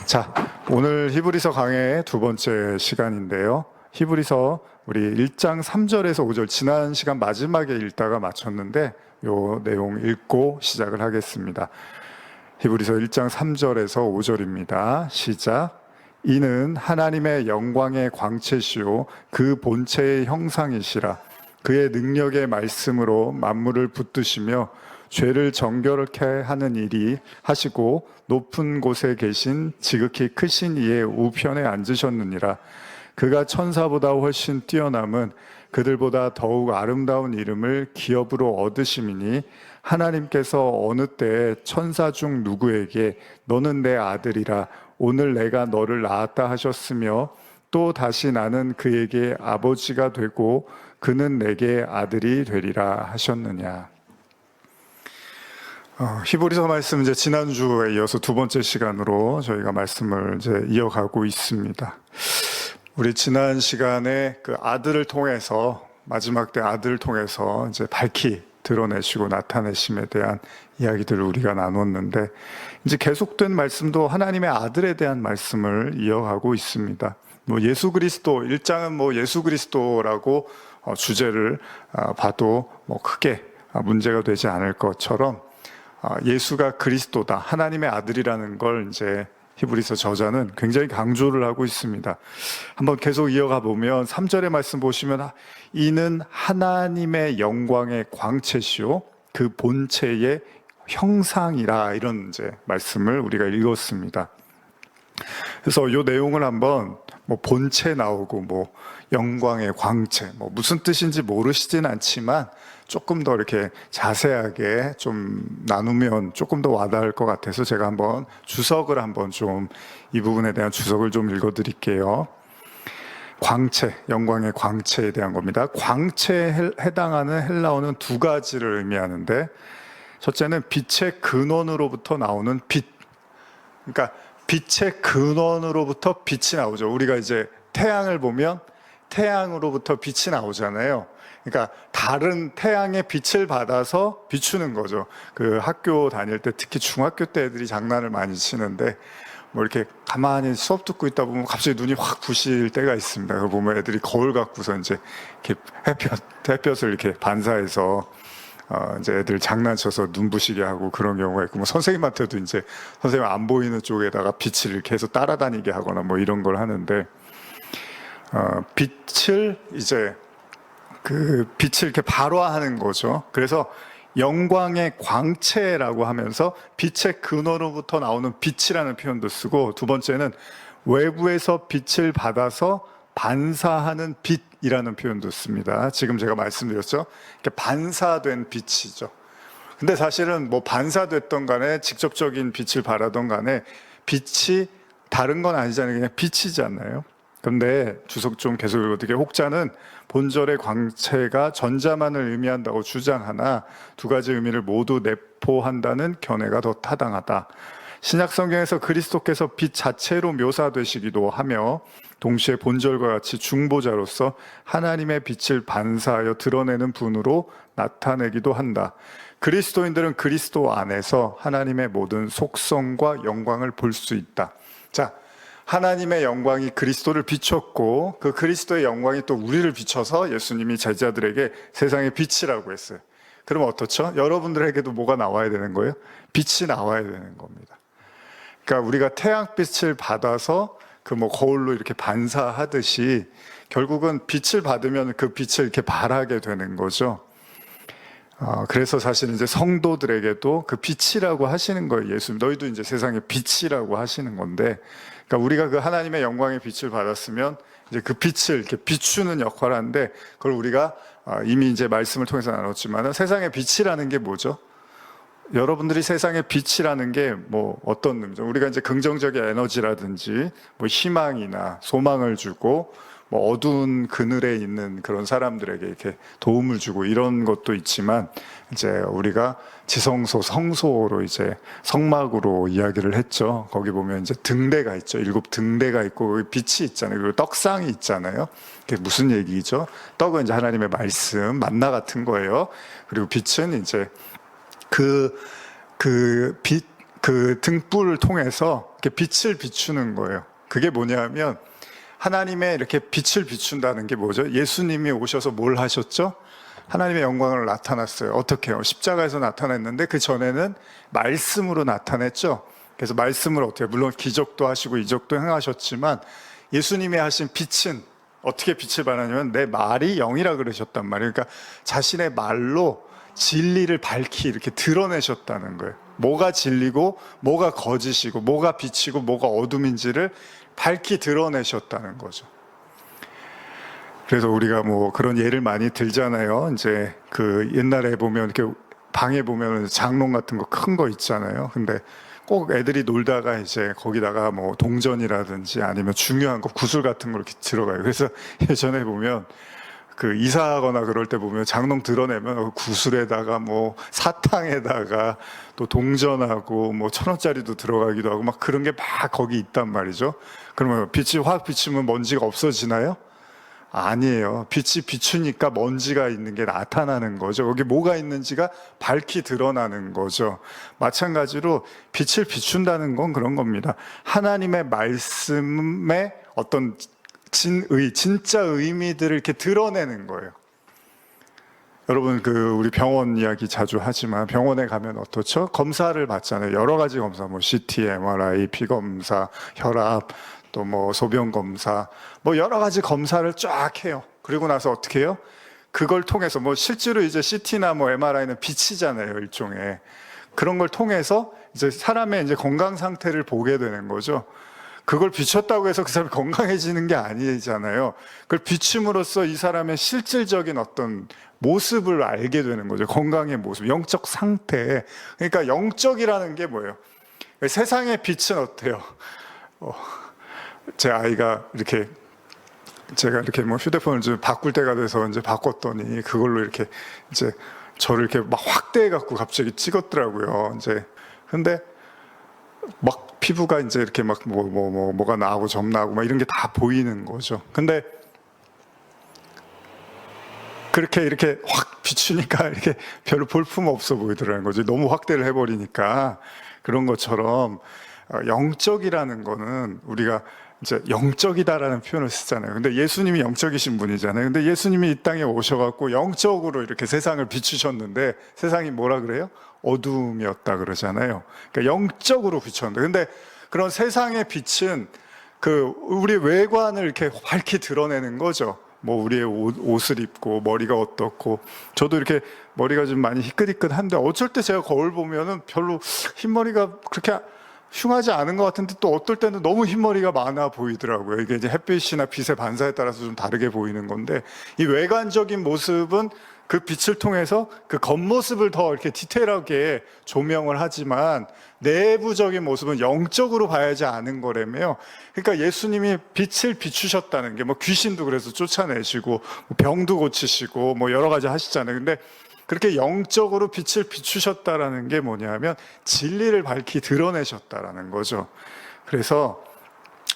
자, 오늘 히브리서 강해의 두 번째 시간인데요. 히브리서 우리 1장 3절에서 5절 지난 시간 마지막에 읽다가 마쳤는데 요 내용 읽고 시작을 하겠습니다. 히브리서 1장 3절에서 5절입니다. 시작. 이는 하나님의 영광의 광채시요 그 본체의 형상이시라. 그의 능력의 말씀으로 만물을 붙드시며 죄를 정결케 하는 일이 하시고 높은 곳에 계신 지극히 크신 이의 우편에 앉으셨느니라. 그가 천사보다 훨씬 뛰어남은 그들보다 더욱 아름다운 이름을 기업으로 얻으심이니 하나님께서 어느 때에 천사 중 누구에게 너는 내 아들이라 오늘 내가 너를 낳았다 하셨으며 또 다시 나는 그에게 아버지가 되고 그는 내게 아들이 되리라 하셨느냐. 히브리서 말씀 이제 지난주에 이어서 두 번째 시간으로 저희가 말씀을 이제 이어가고 있습니다. 우리 지난 시간에 그 아들을 통해서 마지막 때 아들을 통해서 이제 밝히 드러내시고 나타내심에 대한 이야기들을 우리가 나눴는데 이제 계속된 말씀도 하나님의 아들에 대한 말씀을 이어가고 있습니다. 뭐 예수 그리스도 1장은 뭐 예수 그리스도라고 주제를 봐도 뭐 크게 문제가 되지 않을 것처럼 예수가 그리스도다, 하나님의 아들이라는 걸 이제 히브리서 저자는 굉장히 강조를 하고 있습니다. 한번 계속 이어가 보면 3절의 말씀 보시면 이는 하나님의 영광의 광채시요 그 본체의 형상이라, 이런 이제 말씀을 우리가 읽었습니다. 그래서 이 내용을 한번 뭐 본체 나오고 뭐 영광의 광채 뭐 무슨 뜻인지 모르시진 않지만 조금 더 이렇게 자세하게 좀 나누면 조금 더 와닿을 것 같아서 제가 한번 주석을 한번 좀 이 부분에 대한 주석을 좀 읽어드릴게요. 광채, 영광의 광채에 대한 겁니다. 광채에 해당하는 헬라어는 두 가지를 의미하는데 첫째는 빛의 근원으로부터 나오는 빛. 그러니까 빛의 근원으로부터 빛이 나오죠. 우리가 이제 태양을 보면 태양으로부터 빛이 나오잖아요. 그러니까 다른 태양의 빛을 받아서 비추는 거죠. 그 학교 다닐 때 특히 중학교 때 애들이 장난을 많이 치는데 뭐 이렇게 가만히 수업 듣고 있다 보면 갑자기 눈이 확 부실 때가 있습니다. 그걸 보면 애들이 거울 갖고서 이제 이렇게 햇볕을 이렇게 반사해서 이제 애들 장난쳐서 눈부시게 하고 그런 경우가 있고, 뭐 선생님한테도 이제 선생님 안 보이는 쪽에다가 빛을 이렇게 해서 따라다니게 하거나 뭐 이런 걸 하는데, 빛을 이제 그 빛을 이렇게 발화하는 거죠. 그래서 영광의 광채라고 하면서 빛의 근원으로부터 나오는 빛이라는 표현도 쓰고, 두 번째는 외부에서 빛을 받아서 반사하는 빛이라는 표현도 씁니다. 지금 제가 말씀드렸죠. 반사된 빛이죠. 근데 사실은 뭐 반사됐던 간에 직접적인 빛을 발하던 간에 빛이 다른 건 아니잖아요. 그냥 빛이잖아요. 근데 주석 좀 계속 어떻게 혹자는 본절의 광채가 전자만을 의미한다고 주장하나 두 가지 의미를 모두 내포한다는 견해가 더 타당하다. 신약 성경에서 그리스도께서 빛 자체로 묘사되시기도 하며 동시에 본절과 같이 중보자로서 하나님의 빛을 반사하여 드러내는 분으로 나타내기도 한다. 그리스도인들은 그리스도 안에서 하나님의 모든 속성과 영광을 볼 수 있다. 자, 하나님의 영광이 그리스도를 비췄고 그 그리스도의 영광이 또 우리를 비춰서 예수님이 제자들에게 세상의 빛이라고 했어요. 그러면 어떻죠? 여러분들에게도 뭐가 나와야 되는 거예요? 빛이 나와야 되는 겁니다. 그러니까 우리가 태양빛을 받아서 그 뭐 거울로 이렇게 반사하듯이 결국은 빛을 받으면 그 빛을 이렇게 발하게 되는 거죠. 그래서 사실 이제 성도들에게도 그 빛이라고 하시는 거예요. 예수님, 너희도 이제 세상의 빛이라고 하시는 건데, 그러니까 우리가 그 하나님의 영광의 빛을 받았으면 이제 그 빛을 이렇게 비추는 역할을 하는데, 그걸 우리가 이미 이제 말씀을 통해서 나눴지만 세상의 빛이라는 게 뭐죠? 여러분들이 세상의 빛이라는 게 뭐 어떤 의미죠? 우리가 이제 긍정적인 에너지라든지 뭐 희망이나 소망을 주고 뭐 어두운 그늘에 있는 그런 사람들에게 이렇게 도움을 주고 이런 것도 있지만, 이제 우리가 지성소, 성소로 이제 성막으로 이야기를 했죠. 거기 보면 이제 등대가 있죠. 7 등대가 있고 빛이 있잖아요. 그리고 떡상이 있잖아요. 그게 무슨 얘기죠? 떡은 이제 하나님의 말씀, 만나 같은 거예요. 그리고 빛은 이제 그 그 등불을 통해서 이렇게 빛을 비추는 거예요. 그게 뭐냐면 하나님의 이렇게 빛을 비춘다는 게 뭐죠? 예수님이 오셔서 뭘 하셨죠? 하나님의 영광을 나타났어요. 어떻게 해요? 십자가에서 나타냈는데 그 전에는 말씀으로 나타냈죠. 그래서 말씀을 어떻게, 물론 기적도 하시고 이적도 행하셨지만 예수님이 하신 빛은 어떻게 빛을 발하냐면 내 말이 영이라 그러셨단 말이에요. 그러니까 자신의 말로 진리를 밝히 이렇게 드러내셨다는 거예요. 뭐가 진리고 뭐가 거짓이고 뭐가 빛이고 뭐가 어둠인지를 밝히 드러내셨다는 거죠. 그래서 우리가 뭐 그런 예를 많이 들잖아요. 이제 그 옛날에 보면 이렇게 방에 보면 장롱 같은 거 큰 거 있잖아요. 근데 꼭 애들이 놀다가 이제 거기다가 뭐 동전이라든지 아니면 중요한 거 구슬 같은 거 이렇게 들어가요. 그래서 예전에 보면 그 이사하거나 그럴 때 보면 장롱 드러내면 구슬에다가 뭐 사탕에다가 또 동전하고 뭐 1,000원짜리도 들어가기도 하고 막 그런 게 막 거기 있단 말이죠. 그러면 빛이 확 비추면 먼지가 없어지나요? 아니에요. 빛이 비추니까 먼지가 있는 게 나타나는 거죠. 거기 뭐가 있는지가 밝히 드러나는 거죠. 마찬가지로 빛을 비춘다는 건 그런 겁니다. 하나님의 말씀의 어떤 진짜 의미들을 이렇게 드러내는 거예요. 여러분, 우리 병원 이야기 자주 하지만 병원에 가면 어떻죠? 검사를 받잖아요. 여러 가지 검사, 뭐 CT, MRI, 피검사, 혈압, 또 뭐 소변 검사, 뭐 여러 가지 검사를 쫙 해요. 그리고 나서 어떻게 해요? 그걸 통해서 뭐 실제로 이제 CT나 뭐 MRI는 빛이잖아요, 일종의. 그런 걸 통해서 이제 사람의 이제 건강 상태를 보게 되는 거죠. 그걸 비췄다고 해서 그 사람이 건강해지는 게 아니잖아요. 그걸 비춤으로써 이 사람의 실질적인 어떤 모습을 알게 되는 거죠. 건강의 모습, 영적 상태. 그러니까 영적이라는 게 뭐예요? 세상의 빛은 어때요? 제 아이가 이렇게 제가 이렇게 뭐 휴대폰을 좀 바꿀 때가 돼서 이제 바꿨더니 그걸로 이렇게 이제 저를 이렇게 막 확대해 갖고 갑자기 찍었더라고요. 이제 근데 막 피부가 이제 이렇게 막 뭐가 나고 점 나고 막 이런 게 다 보이는 거죠. 근데 그렇게 이렇게 확 비추니까 이렇게 별로 볼품 없어 보이더라는 거죠. 너무 확대를 해버리니까. 그런 것처럼 영적이라는 거는 우리가 이제 영적이다라는 표현을 쓰잖아요. 근데 예수님이 영적이신 분이잖아요. 근데 예수님이 이 땅에 오셔갖고 영적으로 이렇게 세상을 비추셨는데 세상이 뭐라 그래요? 어둠이었다 그러잖아요. 그러니까 영적으로 비췄는데, 근데 그런 세상의 빛은 우리 외관을 이렇게 밝히 드러내는 거죠. 뭐 우리의 옷을 입고 머리가 어떻고, 저도 이렇게 머리가 좀 많이 희끗희끗한데 어쩔 때 제가 거울 보면은 별로 흰머리가 그렇게 흉하지 않은 것 같은데 또 어떨 때는 너무 흰머리가 많아 보이더라고요. 이게 이제 햇빛이나 빛의 반사에 따라서 좀 다르게 보이는 건데, 이 외관적인 모습은 그 빛을 통해서 그 겉모습을 더 이렇게 디테일하게 조명을 하지만 내부적인 모습은 영적으로 봐야지 않은 거라며요. 그러니까 예수님이 빛을 비추셨다는 게 뭐 귀신도 그래서 쫓아내시고 병도 고치시고 뭐 여러 가지 하시잖아요. 근데 그렇게 영적으로 빛을 비추셨다라는 게 뭐냐면 진리를 밝히 드러내셨다라는 거죠. 그래서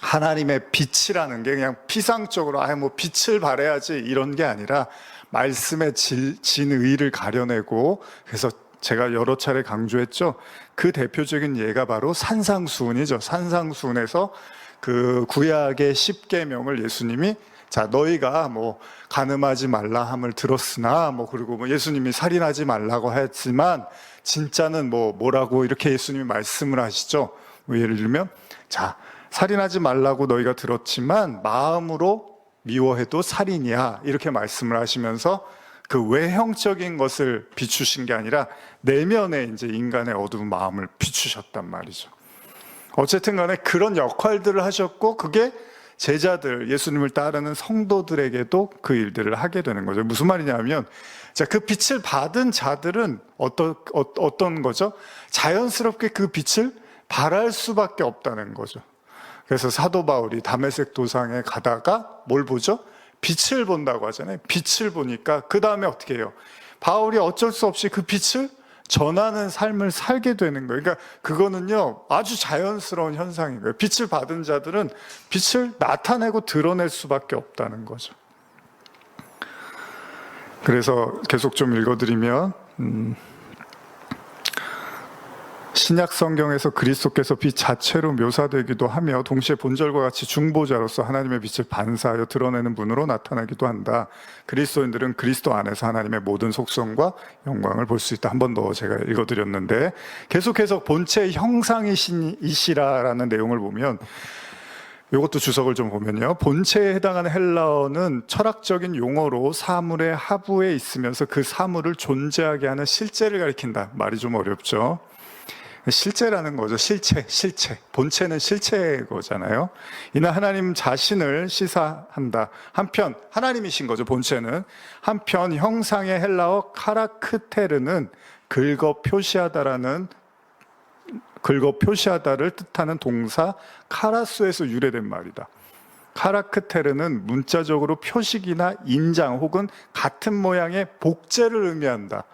하나님의 빛이라는 게 그냥 피상적으로 뭐 빛을 발해야지 이런 게 아니라 말씀의 진의를 가려내고, 그래서 제가 여러 차례 강조했죠. 그 대표적인 예가 바로 산상수훈이죠. 산상수훈에서 그 구약의 10계명을 예수님이 자, 너희가 뭐 간음하지 말라 함을 들었으나 그리고 뭐 예수님이 살인하지 말라고 했지만 진짜는 뭐라고 이렇게 예수님이 말씀을 하시죠. 뭐 예를 들면 자, 살인하지 말라고 너희가 들었지만 마음으로 미워해도 살인이야, 이렇게 말씀을 하시면서 그 외형적인 것을 비추신 게 아니라 내면에 이제 인간의 어두운 마음을 비추셨단 말이죠. 어쨌든 간에 그런 역할들을 하셨고, 그게 제자들, 예수님을 따르는 성도들에게도 그 일들을 하게 되는 거죠. 무슨 말이냐면, 자, 그 빛을 받은 자들은 어떤 거죠? 자연스럽게 그 빛을 발할 수밖에 없다는 거죠. 그래서 사도 바울이 다메섹 도상에 가다가 뭘 보죠? 빛을 본다고 하잖아요. 빛을 보니까 그 다음에 어떻게 해요? 바울이 어쩔 수 없이 그 빛을 전하는 삶을 살게 되는 거예요. 그러니까 그거는요, 아주 자연스러운 현상인 거예요. 빛을 받은 자들은 빛을 나타내고 드러낼 수밖에 없다는 거죠. 그래서 계속 좀 읽어드리면 신약 성경에서 그리스도께서 빛 자체로 묘사되기도 하며 동시에 본절과 같이 중보자로서 하나님의 빛을 반사하여 드러내는 분으로 나타나기도 한다. 그리스도인들은 그리스도 안에서 하나님의 모든 속성과 영광을 볼 수 있다. 한 번 더 제가 읽어드렸는데, 계속해서 본체의 형상이시라라는 내용을 보면, 이것도 주석을 좀 보면요, 본체에 해당하는 헬라어는 철학적인 용어로 사물의 하부에 있으면서 그 사물을 존재하게 하는 실제를 가리킨다. 말이 좀 어렵죠. 실제라는 거죠. 실체. 본체는 실체의 거잖아요. 이는 하나님 자신을 시사한다. 한편 하나님이신 거죠. 본체는. 한편 형상의 헬라어 카라크테르는 긁어 표시하다를 뜻하는 동사 카라스에서 유래된 말이다. 카라크테르는 문자적으로 표식이나 인장 혹은 같은 모양의 복제를 의미한다.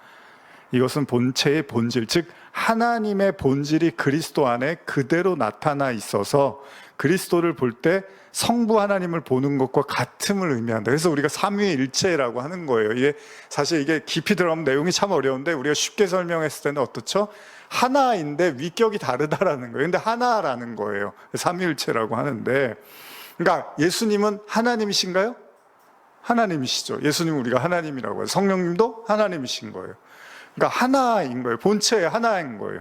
이것은 본체의 본질, 즉 하나님의 본질이 그리스도 안에 그대로 나타나 있어서 그리스도를 볼 때 성부 하나님을 보는 것과 같음을 의미한다. 그래서 우리가 삼위일체라고 하는 거예요. 이게 사실 이게 깊이 들어가면 내용이 참 어려운데 우리가 쉽게 설명했을 때는 어떻죠? 하나인데 위격이 다르다라는 거예요. 근데 하나라는 거예요. 삼위일체라고 하는데, 그러니까 예수님은 하나님이신가요? 하나님이시죠. 예수님은 우리가 하나님이라고 해요. 성령님도 하나님이신 거예요. 그러니까 하나인 거예요. 본체의 하나인 거예요.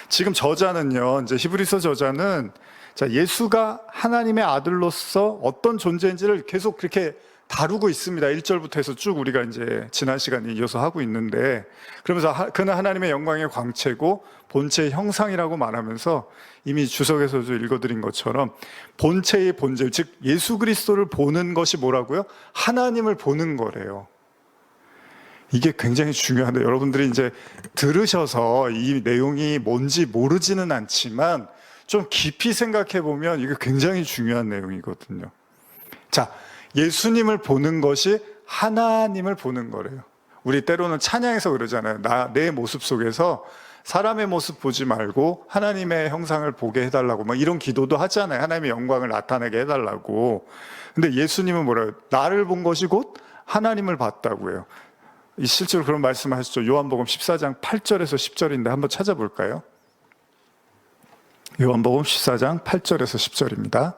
지금 저자는요, 이제 히브리서 저자는 자, 예수가 하나님의 아들로서 어떤 존재인지를 계속 그렇게 다루고 있습니다. 1절부터 해서 쭉 우리가 이제 지난 시간에 이어서 하고 있는데, 그러면서 그는 하나님의 영광의 광채고 본체의 형상이라고 말하면서 이미 주석에서도 읽어드린 것처럼 본체의 본질, 즉 예수 그리스도를 보는 것이 뭐라고요? 하나님을 보는 거래요. 이게 굉장히 중요한데, 여러분들이 이제 들으셔서 이 내용이 뭔지 모르지는 않지만 좀 깊이 생각해 보면 이게 굉장히 중요한 내용이거든요. 자, 예수님을 보는 것이 하나님을 보는 거래요. 우리 때로는 찬양에서 그러잖아요. 내 모습 속에서 사람의 모습 보지 말고 하나님의 형상을 보게 해달라고 막 이런 기도도 하잖아요. 하나님의 영광을 나타내게 해달라고. 근데 예수님은 뭐라고요? 나를 본 것이 곧 하나님을 봤다고요. 실제로 그런 말씀을 하시죠. 요한복음 14장 8절에서 10절인데 한번 찾아볼까요? 요한복음 14장 8절에서 10절입니다.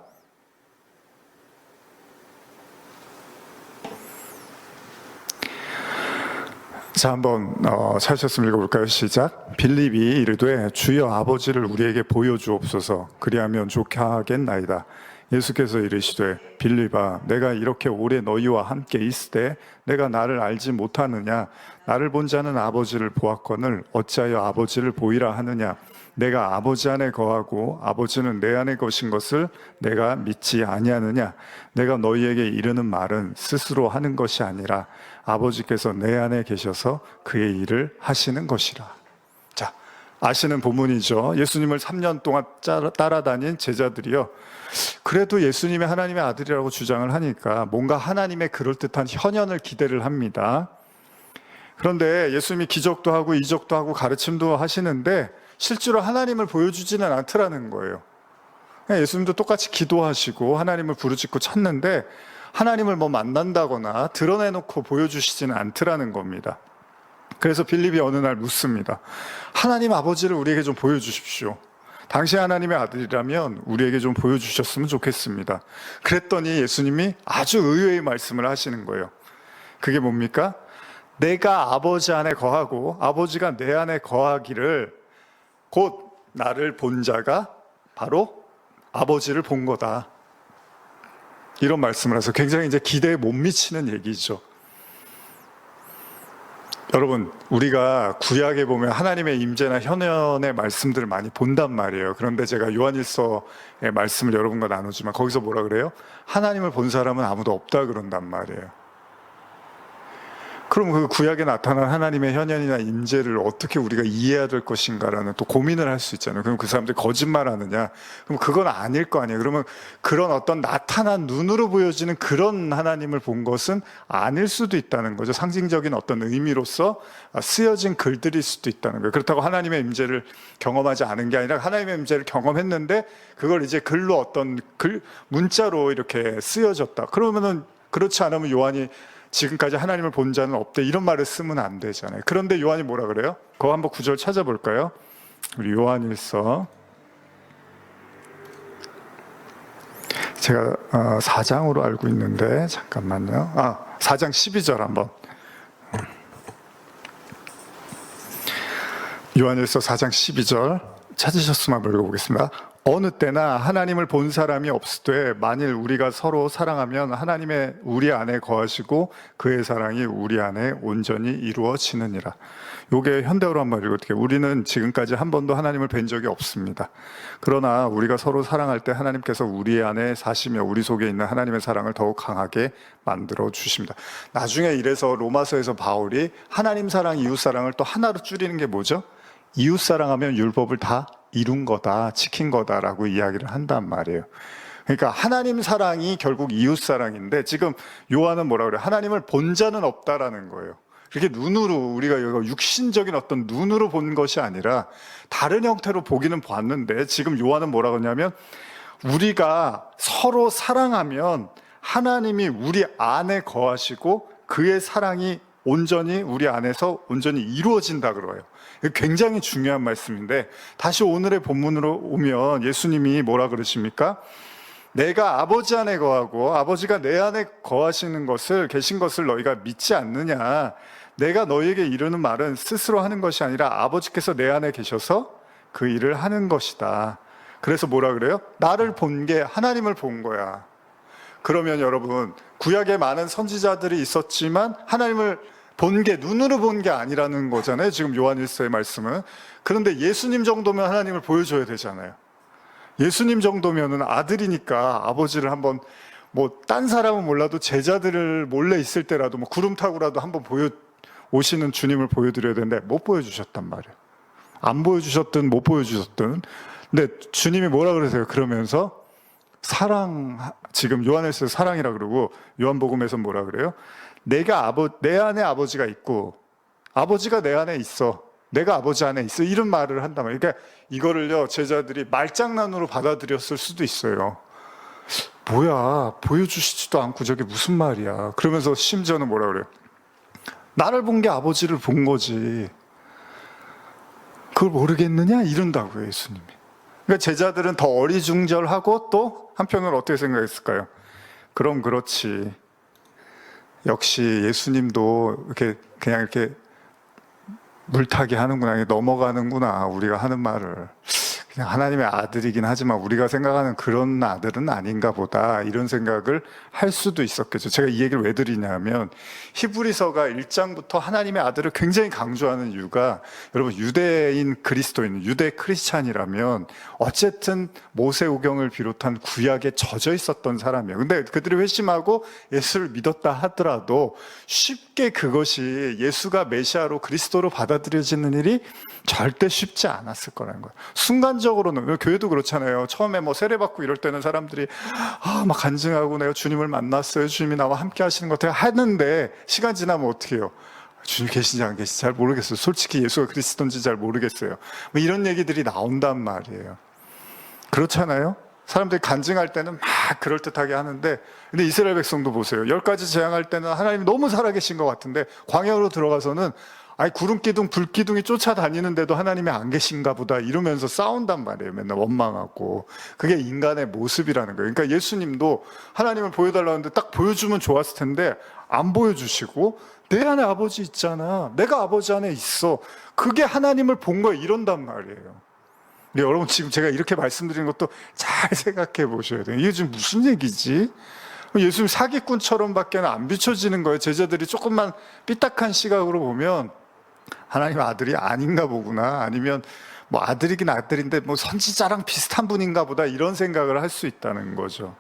자, 한번 찾으셨으면 읽어볼까요? 시작. 빌립이 이르되 주여 아버지를 우리에게 보여주옵소서. 그리하면 좋게 하겠나이다. 예수께서 이르시되 빌립아, 내가 이렇게 오래 너희와 함께 있으되 내가 나를 알지 못하느냐? 나를 본 자는 아버지를 보았거늘 어찌하여 아버지를 보이라 하느냐? 내가 아버지 안에 거하고 아버지는 내 안에 거신 것을 내가 믿지 아니하느냐? 내가 너희에게 이르는 말은 스스로 하는 것이 아니라 아버지께서 내 안에 계셔서 그의 일을 하시는 것이라. 자, 아시는 본문이죠. 예수님을 3년 동안 따라다닌 제자들이요, 그래도 예수님이 하나님의 아들이라고 주장을 하니까 뭔가 하나님의 그럴듯한 현현을 기대를 합니다. 그런데 예수님이 기적도 하고 이적도 하고 가르침도 하시는데 실제로 하나님을 보여주지는 않더라는 거예요. 예수님도 똑같이 기도하시고 하나님을 부르짖고 찾는데 하나님을 뭐 만난다거나 드러내놓고 보여주시지는 않더라는 겁니다. 그래서 빌립이 어느 날 묻습니다. 하나님 아버지를 우리에게 좀 보여주십시오. 당시 하나님의 아들이라면 우리에게 좀 보여주셨으면 좋겠습니다. 그랬더니 예수님이 아주 의외의 말씀을 하시는 거예요. 그게 뭡니까? 내가 아버지 안에 거하고 아버지가 내 안에 거하기를 곧 나를 본 자가 바로 아버지를 본 거다. 이런 말씀을 해서 굉장히 이제 기대에 못 미치는 얘기죠. 여러분, 우리가 구약에 보면 하나님의 임재나 현현의 말씀들을 많이 본단 말이에요. 그런데 제가 요한일서의 말씀을 여러분과 나누지만 거기서 뭐라 그래요? 하나님을 본 사람은 아무도 없다 그런단 말이에요. 그럼 그 구약에 나타난 하나님의 현현이나 임재를 어떻게 우리가 이해해야 될 것인가라는 또 고민을 할 수 있잖아요. 그럼 그 사람들이 거짓말하느냐? 그럼 그건 아닐 거 아니에요. 그러면 그런 어떤 나타난 눈으로 보여지는 그런 하나님을 본 것은 아닐 수도 있다는 거죠. 상징적인 어떤 의미로서 쓰여진 글들일 수도 있다는 거예요. 그렇다고 하나님의 임재를 경험하지 않은 게 아니라 하나님의 임재를 경험했는데 그걸 이제 글로 어떤 문자로 이렇게 쓰여졌다. 그러면은 그렇지 않으면 요한이 지금까지 하나님을 본 자는 없대 이런 말을 쓰면 안 되잖아요. 그런데 요한이 뭐라 그래요? 그거 한번 구절 찾아볼까요? 우리 요한일서 제가 4장으로 알고 있는데 잠깐만요. 4장 12절 한번. 요한일서 4장 12절 찾으셨으면 한번 읽어보겠습니다. 어느 때나 하나님을 본 사람이 없으되 만일 우리가 서로 사랑하면 하나님의 우리 안에 거하시고 그의 사랑이 우리 안에 온전히 이루어지느니라. 요게 현대어로 한번 읽어볼게요. 우리는 지금까지 한 번도 하나님을 뵌 적이 없습니다. 그러나 우리가 서로 사랑할 때 하나님께서 우리 안에 사시며 우리 속에 있는 하나님의 사랑을 더욱 강하게 만들어 주십니다. 나중에 이래서 로마서에서 바울이 하나님 사랑, 이웃 사랑을 또 하나로 줄이는 게 뭐죠? 이웃 사랑하면 율법을 다 이룬 거다, 지킨 거다라고 이야기를 한단 말이에요. 그러니까 하나님 사랑이 결국 이웃 사랑인데 지금 요한은 뭐라 그래요? 하나님을 본 자는 없다라는 거예요. 그렇게 눈으로 우리가 육신적인 어떤 눈으로 본 것이 아니라 다른 형태로 보기는 봤는데 지금 요한은 뭐라고 하냐면 우리가 서로 사랑하면 하나님이 우리 안에 거하시고 그의 사랑이 온전히 우리 안에서 온전히 이루어진다 그래요. 굉장히 중요한 말씀인데 다시 오늘의 본문으로 오면 예수님이 뭐라 그러십니까? 내가 아버지 안에 거하고 아버지가 내 안에 거하시는 것을 계신 것을 너희가 믿지 않느냐? 내가 너희에게 이르는 말은 스스로 하는 것이 아니라 아버지께서 내 안에 계셔서 그 일을 하는 것이다. 그래서 뭐라 그래요? 나를 본 게 하나님을 본 거야. 그러면 여러분 구약에 많은 선지자들이 있었지만 하나님을 본 게 눈으로 본 게 아니라는 거잖아요. 지금 요한일서의 말씀은. 그런데 예수님 정도면 하나님을 보여줘야 되잖아요. 예수님 정도면은 아들이니까 아버지를 한번 딴 사람은 몰라도 제자들을 몰래 있을 때라도 구름 타고라도 한번 오시는 주님을 보여드려야 되는데 못 보여주셨단 말이에요. 안 보여주셨든 못 보여주셨든. 근데 주님이 뭐라 그러세요? 그러면서 지금 요한일서 사랑이라 그러고 요한복음에서 뭐라 그래요? 내 안에 아버지가 있고 아버지가 내 안에 있어. 내가 아버지 안에 있어. 이런 말을 한단 말이에요. 그러니까 이거를요 제자들이 말장난으로 받아들였을 수도 있어요. 뭐야 보여주시지도 않고 저게 무슨 말이야. 그러면서 심지어는 뭐라 그래요? 나를 본 게 아버지를 본 거지. 그걸 모르겠느냐? 이런다고요 예수님이. 그러니까 제자들은 더 어리중절하고 또 한편으로 어떻게 생각했을까요? 그럼 그렇지. 역시 예수님도 그냥 이렇게 물타기 하는구나, 넘어가는구나, 우리가 하는 말을. 그냥 하나님의 아들이긴 하지만 우리가 생각하는 그런 아들은 아닌가 보다, 이런 생각을 할 수도 있었겠죠. 제가 이 얘기를 왜 드리냐면 히브리서가 1장부터 하나님의 아들을 굉장히 강조하는 이유가, 여러분 유대인 그리스도인, 유대 크리스찬이라면 어쨌든 모세오경을 비롯한 구약에 젖어 있었던 사람이에요. 근데 그들이 회심하고 예수를 믿었다 하더라도 쉽게 그것이 예수가 메시아로 그리스도로 받아들여지는 일이 절대 쉽지 않았을 거라는 거예요. 순간적으로는, 교회도 그렇잖아요. 처음에 세례받고 이럴 때는 사람들이 막 간증하고 내가 주님을 만났어요, 주님이 나와 함께 하시는 것 같아요 하는데 시간 지나면 어떻게 해요? 주님 계신지 안 계신지 잘 모르겠어요. 솔직히 예수가 그리스도인지 잘 모르겠어요. 이런 얘기들이 나온단 말이에요. 그렇잖아요. 사람들이 간증할 때는 막 그럴듯하게 하는데, 근데 이스라엘 백성도 보세요. 10가지 재앙할 때는 하나님이 너무 살아계신 것 같은데 광야로 들어가서는 구름기둥, 불기둥이 쫓아다니는데도 하나님이 안 계신가 보다 이러면서 싸운단 말이에요. 맨날 원망하고. 그게 인간의 모습이라는 거예요. 그러니까 예수님도 하나님을 보여달라는데 딱 보여주면 좋았을 텐데 안 보여주시고, 내 안에 아버지 있잖아, 내가 아버지 안에 있어, 그게 하나님을 본 거야, 이런단 말이에요. 여러분 지금 제가 이렇게 말씀드리는 것도 잘 생각해 보셔야 돼요. 이게 지금 무슨 얘기지? 예수님 사기꾼처럼밖에 안 비춰지는 거예요. 제자들이 조금만 삐딱한 시각으로 보면 하나님 아들이 아닌가 보구나, 아니면 아들이긴 아들인데 선지자랑 비슷한 분인가 보다, 이런 생각을 할 수 있다는 거죠.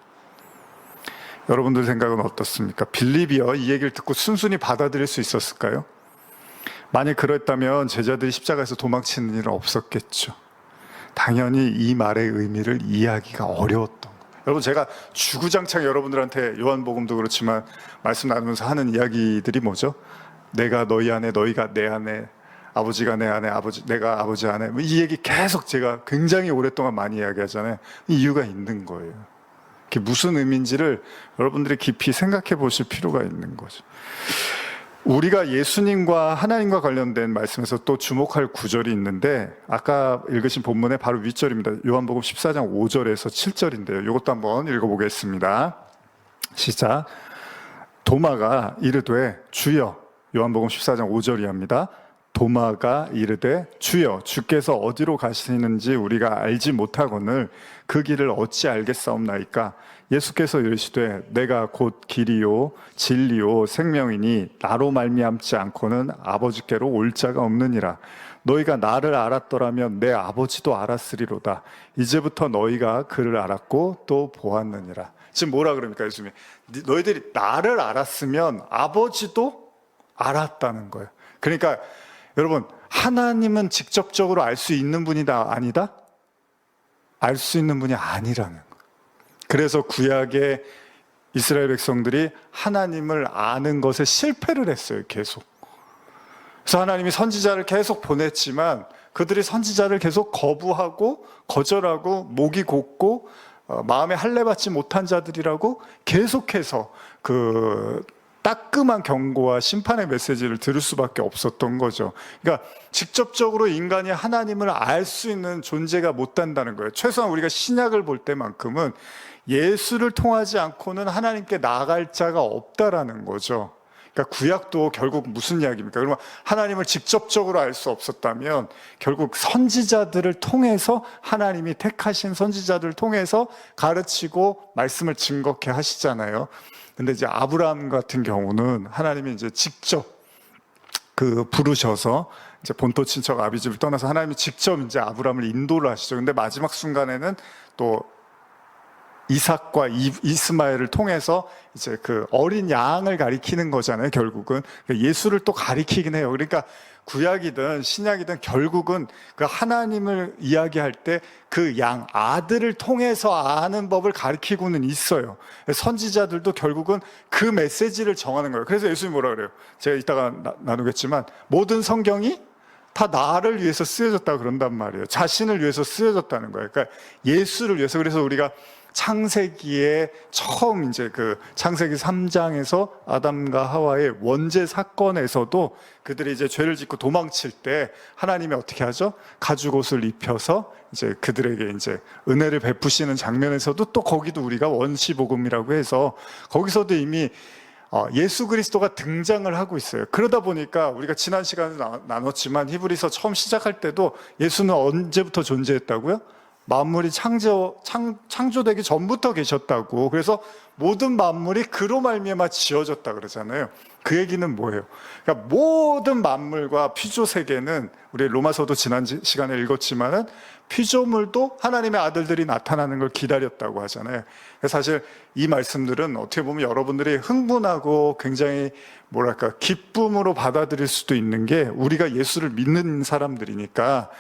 여러분들 생각은 어떻습니까? 빌립이요, 이 얘기를 듣고 순순히 받아들일 수 있었을까요? 만약 그랬다면 제자들이 십자가에서 도망치는 일은 없었겠죠. 당연히 이 말의 의미를 이해하기가 어려웠던 거예요. 여러분 제가 주구장창 여러분들한테 요한복음도 그렇지만 말씀 나누면서 하는 이야기들이 뭐죠? 내가 너희 안에, 너희가 내 안에, 아버지가 내 안에, 내가 아버지 안에, 이 얘기 계속 제가 굉장히 오랫동안 많이 이야기하잖아요. 이유가 있는 거예요. 그게 무슨 의미인지를 여러분들이 깊이 생각해 보실 필요가 있는 거죠. 우리가 예수님과 하나님과 관련된 말씀에서 또 주목할 구절이 있는데 아까 읽으신 본문의 바로 윗절입니다. 요한복음 14장 5절에서 7절인데요. 이것도 한번 읽어보겠습니다. 시작. 도마가 이르되 주여, 요한복음 14장 5절이합니다. 도마가 이르되 주여, 주께서 어디로 가시는지 우리가 알지 못하거늘 그 길을 어찌 알겠사옵나이까? 예수께서 이르시되 내가 곧 길이요 진리요 생명이니 나로 말미암지 않고는 아버지께로 올 자가 없느니라. 너희가 나를 알았더라면 내 아버지도 알았으리로다. 이제부터 너희가 그를 알았고 또 보았느니라. 지금 뭐라 그럽니까 예수님이? 너희들이 나를 알았으면 아버지도 알았다는 거예요. 그러니까 여러분, 하나님은 직접적으로 알 수 있는 분이다 아니다? 알 수 있는 분이 아니라는 거예요. 그래서 구약의 이스라엘 백성들이 하나님을 아는 것에 실패를 했어요, 계속. 그래서 하나님이 선지자를 계속 보냈지만 그들이 선지자를 계속 거부하고 거절하고 목이 곧고 마음에 할례받지 못한 자들이라고 계속해서 그 따끔한 경고와 심판의 메시지를 들을 수밖에 없었던 거죠. 그러니까 직접적으로 인간이 하나님을 알 수 있는 존재가 못 된다는 거예요. 최소한 우리가 신약을 볼 때만큼은 예수를 통하지 않고는 하나님께 나아갈 자가 없다라는 거죠. 그러니까 구약도 결국 무슨 이야기입니까? 그러면 하나님을 직접적으로 알 수 없었다면 결국 선지자들을 통해서, 하나님이 택하신 선지자들을 통해서 가르치고 말씀을 증거케 하시잖아요. 근데 이제 아브라함 같은 경우는 하나님이 이제 직접 부르셔서 이제 본토 친척 아비집을 떠나서 하나님이 직접 이제 아브라함을 인도를 하시죠. 근데 마지막 순간에는 또 이삭과 이스마엘을 통해서 이제 그 어린 양을 가리키는 거잖아요, 결국은. 예수를 또 가리키긴 해요. 그러니까 구약이든 신약이든 결국은 그 하나님을 이야기할 때 그 양, 아들을 통해서 아는 법을 가리키고는 있어요. 선지자들도 결국은 그 메시지를 정하는 거예요. 그래서 예수님이 뭐라 그래요? 제가 이따가 나누겠지만 모든 성경이 다 나를 위해서 쓰여졌다 그런단 말이에요. 자신을 위해서 쓰여졌다는 거예요. 그러니까 예수를 위해서. 그래서 우리가 창세기에 처음 이제 그 창세기 3장에서 아담과 하와의 원죄 사건에서도 그들이 이제 죄를 짓고 도망칠 때 하나님이 어떻게 하죠? 가죽옷을 입혀서 이제 그들에게 이제 은혜를 베푸시는 장면에서도 또 거기도 우리가 원시복음이라고 해서 거기서도 이미 예수 그리스도가 등장을 하고 있어요. 그러다 보니까 우리가 지난 시간에 나눴지만 히브리서 처음 시작할 때도 예수는 언제부터 존재했다고요? 만물이 창조되기 전부터 계셨다고. 그래서 모든 만물이 그로 말미암아 지어졌다 그러잖아요. 그 얘기는 뭐예요? 그러니까 모든 만물과 피조 세계는, 우리 로마서도 지난 시간에 읽었지만은 피조물도 하나님의 아들들이 나타나는 걸 기다렸다고 하잖아요. 사실 이 말씀들은 어떻게 보면 여러분들이 흥분하고 굉장히 뭐랄까 기쁨으로 받아들일 수도 있는 게, 우리가 예수를 믿는 사람들이니까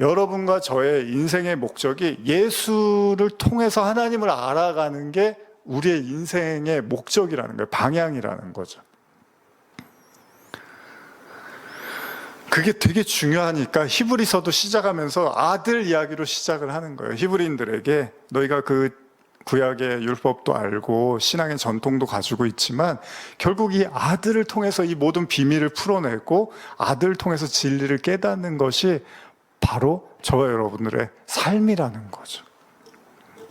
여러분과 저의 인생의 목적이 예수를 통해서 하나님을 알아가는 게 우리의 인생의 목적이라는 거예요. 방향이라는 거죠. 그게 되게 중요하니까 히브리서도 시작하면서 아들 이야기로 시작을 하는 거예요. 히브리인들에게 너희가 그 구약의 율법도 알고 신앙의 전통도 가지고 있지만 결국 이 아들을 통해서 이 모든 비밀을 풀어내고 아들을 통해서 진리를 깨닫는 것이 바로 저와 여러분들의 삶이라는 거죠.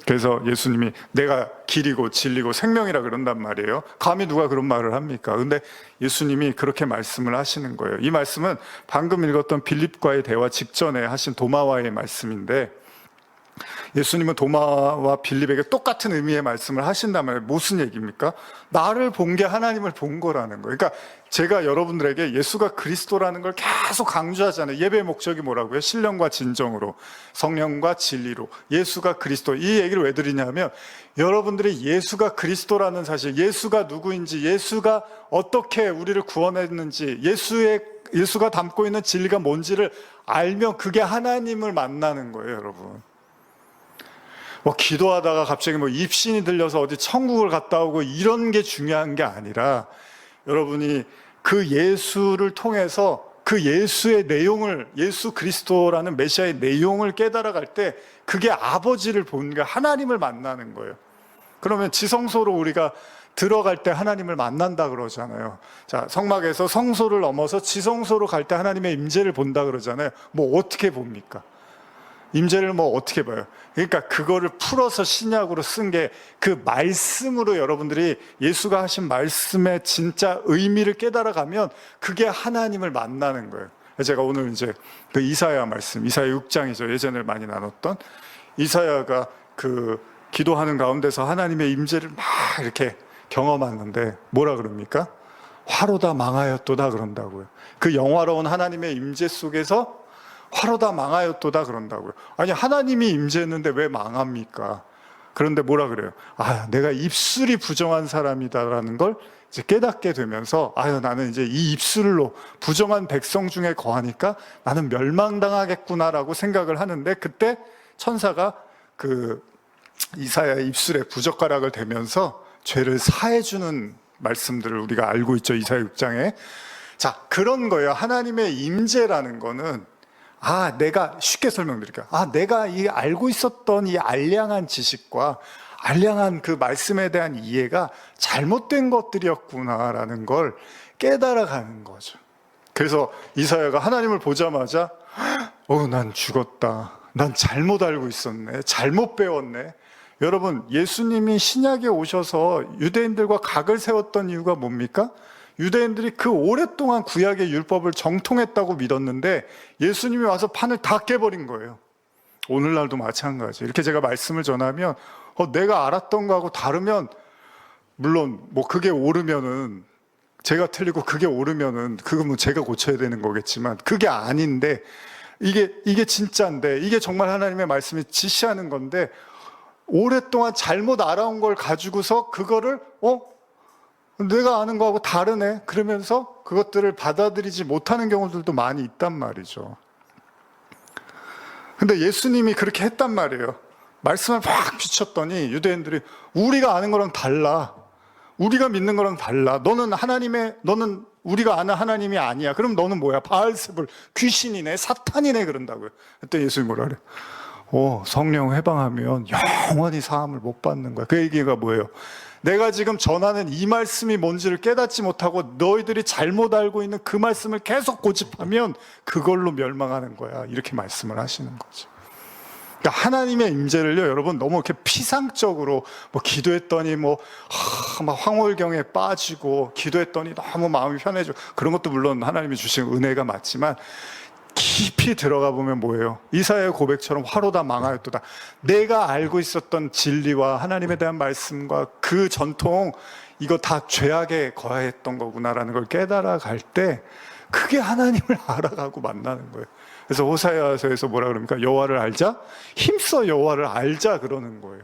그래서 예수님이 내가 길이고 진리고 생명이라 그런단 말이에요. 감히 누가 그런 말을 합니까? 근데 예수님이 그렇게 말씀을 하시는 거예요. 이 말씀은 방금 읽었던 빌립과의 대화 직전에 하신 도마와의 말씀인데, 예수님은 도마와 빌립에게 똑같은 의미의 말씀을 하신다면 무슨 얘기입니까? 나를 본 게 하나님을 본 거라는 거예요. 그러니까 제가 여러분들에게 예수가 그리스도라는 걸 계속 강조하잖아요. 예배의 목적이 뭐라고요? 신령과 진정으로, 성령과 진리로, 예수가 그리스도. 이 얘기를 왜 드리냐면 여러분들이 예수가 그리스도라는 사실, 예수가 누구인지, 예수가 어떻게 우리를 구원했는지, 예수가 담고 있는 진리가 뭔지를 알면 그게 하나님을 만나는 거예요, 여러분. 기도하다가 갑자기 입신이 들려서 어디 천국을 갔다 오고 이런 게 중요한 게 아니라, 여러분이 그 예수를 통해서 그 예수의 내용을, 예수 그리스도라는 메시아의 내용을 깨달아갈 때 그게 아버지를 보는 게 하나님을 만나는 거예요. 그러면 지성소로 우리가 들어갈 때 하나님을 만난다 그러잖아요. 자, 성막에서 성소를 넘어서 지성소로 갈 때 하나님의 임재를 본다 그러잖아요. 뭐 어떻게 봅니까? 임재를 뭐 어떻게 봐요? 그러니까 그거를 풀어서 신약으로 쓴 게 그 말씀으로 여러분들이 예수가 하신 말씀의 진짜 의미를 깨달아가면 그게 하나님을 만나는 거예요. 제가 오늘 이제 그 이사야 말씀, 이사야 6장이죠. 예전에 많이 나눴던 이사야가 그 기도하는 가운데서 하나님의 임재를 막 이렇게 경험하는데 뭐라 그럽니까? 화로다 망하였도다 그런다고요. 그 영화로운 하나님의 임재 속에서 화로다 망하였도다 그런다고요. 아니, 하나님이 임재했는데 왜 망합니까? 그런데 뭐라 그래요? 아, 내가 입술이 부정한 사람이다라는 걸 이제 깨닫게 되면서, 아유, 나는 이제 이 입술로 부정한 백성 중에 거하니까 나는 멸망당하겠구나라고 생각을 하는데, 그때 천사가 그 이사야의 입술에 부젓가락을 대면서 죄를 사해주는 말씀들을 우리가 알고 있죠. 이사야 6장에. 자, 그런 거예요. 하나님의 임재라는 거는, 아, 내가 쉽게 설명드릴게요. 아, 내가 이 알고 있었던 이 알량한 지식과 알량한 그 말씀에 대한 이해가 잘못된 것들이었구나라는 걸 깨달아가는 거죠. 그래서 이사야가 하나님을 보자마자 난 죽었다. 난 잘못 알고 있었네. 잘못 배웠네. 여러분, 예수님이 신약에 오셔서 유대인들과 각을 세웠던 이유가 뭡니까? 유대인들이 그 오랫동안 구약의 율법을 정통했다고 믿었는데 예수님이 와서 판을 다 깨버린 거예요. 오늘날도 마찬가지. 이렇게 제가 말씀을 전하면 내가 알았던 거하고 다르면, 물론 뭐 그게 옳으면은 제가 틀리고 그게 옳으면은 그건 뭐 제가 고쳐야 되는 거겠지만, 그게 아닌데 이게 진짜인데, 이게 정말 하나님의 말씀이 지시하는 건데 오랫동안 잘못 알아온 걸 가지고서 그거를 내가 아는 거하고 다르네 그러면서 그것들을 받아들이지 못하는 경우들도 많이 있단 말이죠. 근데 예수님이 그렇게 했단 말이에요. 말씀을 막 비췄더니 유대인들이 우리가 아는 거랑 달라. 우리가 믿는 거랑 달라. 너는 우리가 아는 하나님이 아니야. 그럼 너는 뭐야? 바알세불, 귀신이네, 사탄이네 그런다고요. 그때 예수님이 뭐라 그래요? 성령 해방하면 영원히 사함을 못 받는 거야. 그 얘기가 뭐예요? 내가 지금 전하는 이 말씀이 뭔지를 깨닫지 못하고 너희들이 잘못 알고 있는 그 말씀을 계속 고집하면 그걸로 멸망하는 거야. 이렇게 말씀을 하시는 거죠. 그러니까 하나님의 임재를요, 여러분 너무 이렇게 피상적으로 기도했더니 막 황홀경에 빠지고 기도했더니 너무 마음이 편해지고 그런 것도 물론 하나님이 주신 은혜가 맞지만 깊이 들어가 보면 뭐예요? 이사야의 고백처럼 화로다 망하였도다. 내가 알고 있었던 진리와 하나님에 대한 말씀과 그 전통, 이거 다 죄악에 거하였던 거구나라는 걸 깨달아 갈 때 그게 하나님을 알아가고 만나는 거예요. 그래서 호사야서에서 뭐라 그럽니까? 여호와를 알자? 힘써 여호와를 알자 그러는 거예요.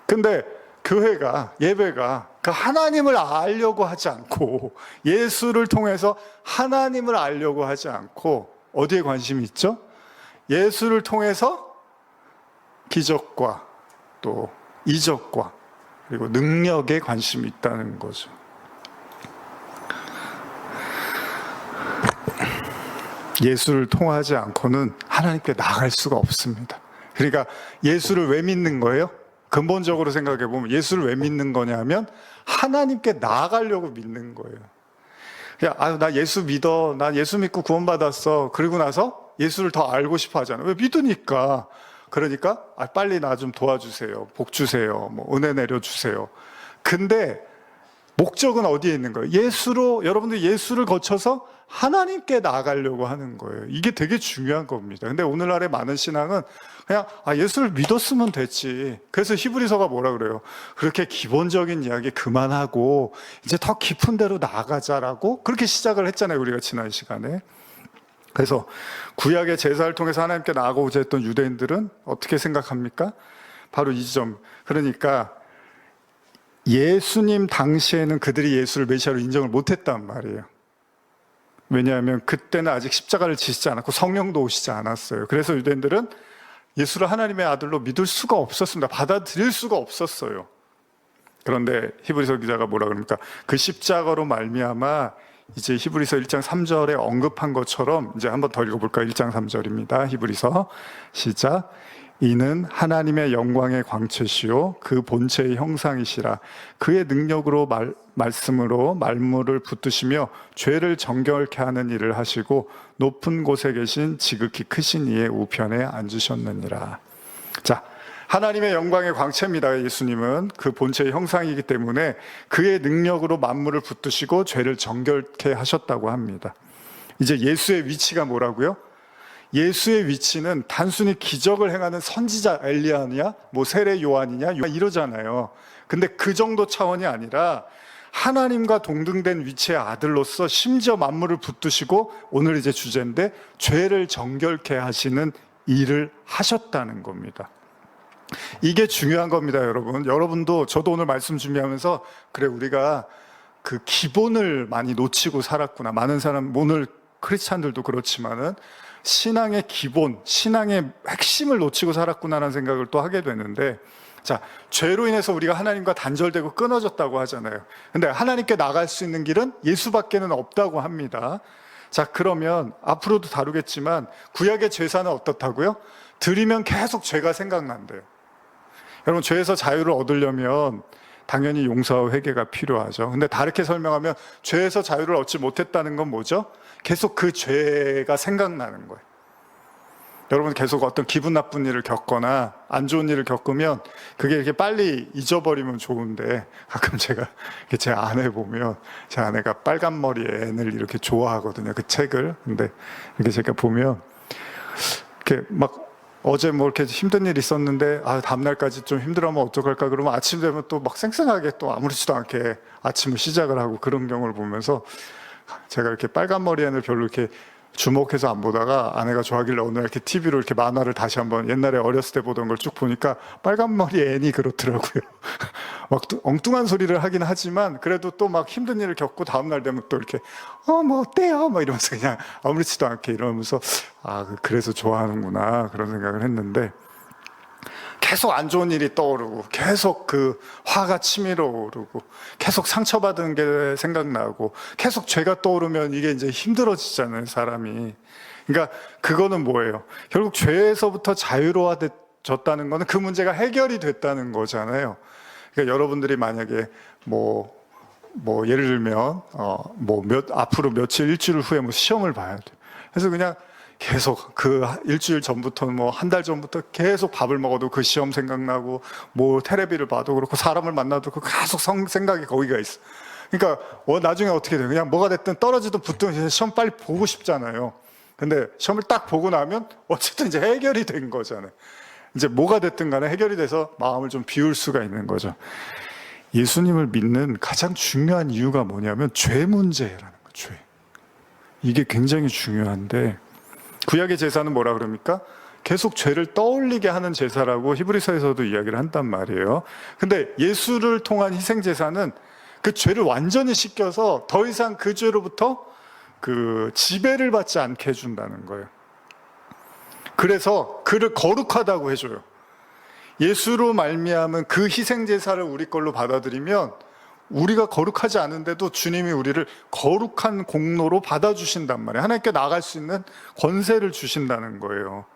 근데 교회가, 예배가 그 하나님을 알려고 하지 않고, 예수를 통해서 하나님을 알려고 하지 않고 어디에 관심이 있죠? 예수를 통해서 기적과 또 이적과 그리고 능력에 관심이 있다는 거죠. 예수를 통하지 않고는 하나님께 나갈 수가 없습니다. 그러니까 예수를 왜 믿는 거예요? 근본적으로 생각해 보면 예수를 왜 믿는 거냐면 하나님께 나아가려고 믿는 거예요. 나 예수 믿어. 나 예수 믿고 구원받았어. 그리고 나서 예수를 더 알고 싶어 하잖아요. 왜? 믿으니까. 그러니까 빨리 나 좀 도와주세요. 복 주세요. 은혜 내려주세요. 근데 목적은 어디에 있는 거예요? 여러분들 예수를 거쳐서 하나님께 나아가려고 하는 거예요. 이게 되게 중요한 겁니다. 근데 오늘날의 많은 신앙은 그냥 예수를 믿었으면 됐지. 그래서 히브리서가 뭐라 그래요? 그렇게 기본적인 이야기 그만하고 이제 더 깊은 데로 나아가자라고 그렇게 시작을 했잖아요. 우리가 지난 시간에. 그래서 구약의 제사를 통해서 하나님께 나아가고자 했던 유대인들은 어떻게 생각합니까? 바로 이 점. 그러니까 예수님 당시에는 그들이 예수를 메시아로 인정을 못했단 말이에요. 왜냐하면 그때는 아직 십자가를 지시지 않았고 성령도 오시지 않았어요. 그래서 유대인들은 예수를 하나님의 아들로 믿을 수가 없었습니다. 받아들일 수가 없었어요. 그런데 히브리서 기자가 뭐라 그럽니까? 그 십자가로 말미암아 이제 히브리서 1장 3절에 언급한 것처럼, 이제 한번 더 읽어볼까요? 1장 3절입니다. 히브리서 시작. 이는 하나님의 영광의 광채시요 그 본체의 형상이시라. 그의 능력으로 말씀으로 만물을 붙드시며 죄를 정결케 하는 일을 하시고 높은 곳에 계신 지극히 크신 이의 우편에 앉으셨느니라. 자, 하나님의 영광의 광채입니다. 예수님은 그 본체의 형상이기 때문에 그의 능력으로 만물을 붙드시고 죄를 정결케 하셨다고 합니다. 이제 예수의 위치가 뭐라고요? 예수의 위치는 단순히 기적을 행하는 선지자 엘리야냐, 뭐 세례 요한이냐 이러잖아요. 근데 그 정도 차원이 아니라 하나님과 동등된 위치의 아들로서 심지어 만물을 붙드시고 오늘 이제 주제인데 죄를 정결케 하시는 일을 하셨다는 겁니다. 이게 중요한 겁니다, 여러분. 여러분도 저도 오늘 말씀 준비하면서 그래 우리가 그 기본을 많이 놓치고 살았구나. 많은 사람 오늘 크리스찬들도 그렇지만은 신앙의 기본, 신앙의 핵심을 놓치고 살았구나라는 생각을 또 하게 되는데, 자, 죄로 인해서 우리가 하나님과 단절되고 끊어졌다고 하잖아요. 근데 하나님께 나갈 수 있는 길은 예수밖에는 없다고 합니다. 자, 그러면 앞으로도 다루겠지만 구약의 제사는 어떻다고요? 드리면 계속 죄가 생각난대요. 여러분, 죄에서 자유를 얻으려면 당연히 용서와 회개가 필요하죠. 근데 다르게 설명하면 죄에서 자유를 얻지 못했다는 건 뭐죠? 계속 그 죄가 생각나는 거예요. 여러분 계속 어떤 기분 나쁜 일을 겪거나 안 좋은 일을 겪으면 그게 이렇게 빨리 잊어버리면 좋은데, 가끔 제가 제 아내 보면 제 아내가 빨간 머리 앤을 이렇게 좋아하거든요. 그 책을. 근데 이렇게 제가 보면 이렇게 막 어제 뭐 이렇게 힘든 일이 있었는데 다음날까지 좀 힘들어하면 어떡할까 그러면 아침 되면 또 막 쌩쌩하게 또 아무렇지도 않게 아침을 시작을 하고, 그런 경우를 보면서 제가 이렇게 빨간 머리 앤을 별로 이렇게 주목해서 안 보다가 아내가 좋아하길래 오늘 이렇게 TV로 이렇게 만화를 다시 한번 옛날에 어렸을 때 보던 걸 쭉 보니까 빨간 머리 앤이 그렇더라고요. 막 엉뚱한 소리를 하긴 하지만 그래도 또 막 힘든 일을 겪고 다음날 되면 또 이렇게 뭐 어때요? 막 이러면서 그냥 아무렇지도 않게 이러면서 그래서 좋아하는구나 그런 생각을 했는데, 계속 안 좋은 일이 떠오르고 계속 그 화가 치밀어 오르고 계속 상처받은 게 생각나고 계속 죄가 떠오르면 이게 이제 힘들어지잖아요, 사람이. 그러니까 그거는 뭐예요? 결국 죄에서부터 자유로워졌다는 거는 그 문제가 해결이 됐다는 거잖아요. 그러니까 여러분들이 만약에 뭐 예를 들면 앞으로 며칠 일주일 후에 뭐 시험을 봐야 돼요. 그래서 그냥 계속 그 일주일 전부터 뭐 한 달 전부터 계속 밥을 먹어도 그 시험 생각나고, 뭐 테레비를 봐도 그렇고 사람을 만나도 계속 생각이 거기가 있어. 그러니까 나중에 어떻게 돼요? 그냥 뭐가 됐든 떨어지든 붙든 시험 빨리 보고 싶잖아요. 근데 시험을 딱 보고 나면 어쨌든 이제 해결이 된 거잖아요. 이제 뭐가 됐든 간에 해결이 돼서 마음을 좀 비울 수가 있는 거죠. 예수님을 믿는 가장 중요한 이유가 뭐냐면 죄 문제라는 거예요. 죄. 이게 굉장히 중요한데, 구약의 제사는 뭐라 그럽니까? 계속 죄를 떠올리게 하는 제사라고 히브리서에서도 이야기를 한단 말이에요. 근데 예수를 통한 희생 제사는 그 죄를 완전히 씻겨서 더 이상 그 죄로부터 그 지배를 받지 않게 해준다는 거예요. 그래서 그를 거룩하다고 해줘요. 예수로 말미암은 그 희생 제사를 우리 걸로 받아들이면 우리가 거룩하지 않은데도 주님이 우리를 거룩한 공로로 받아주신단 말이에요. 하나님께 나아갈 수 있는 권세를 주신다는 거예요.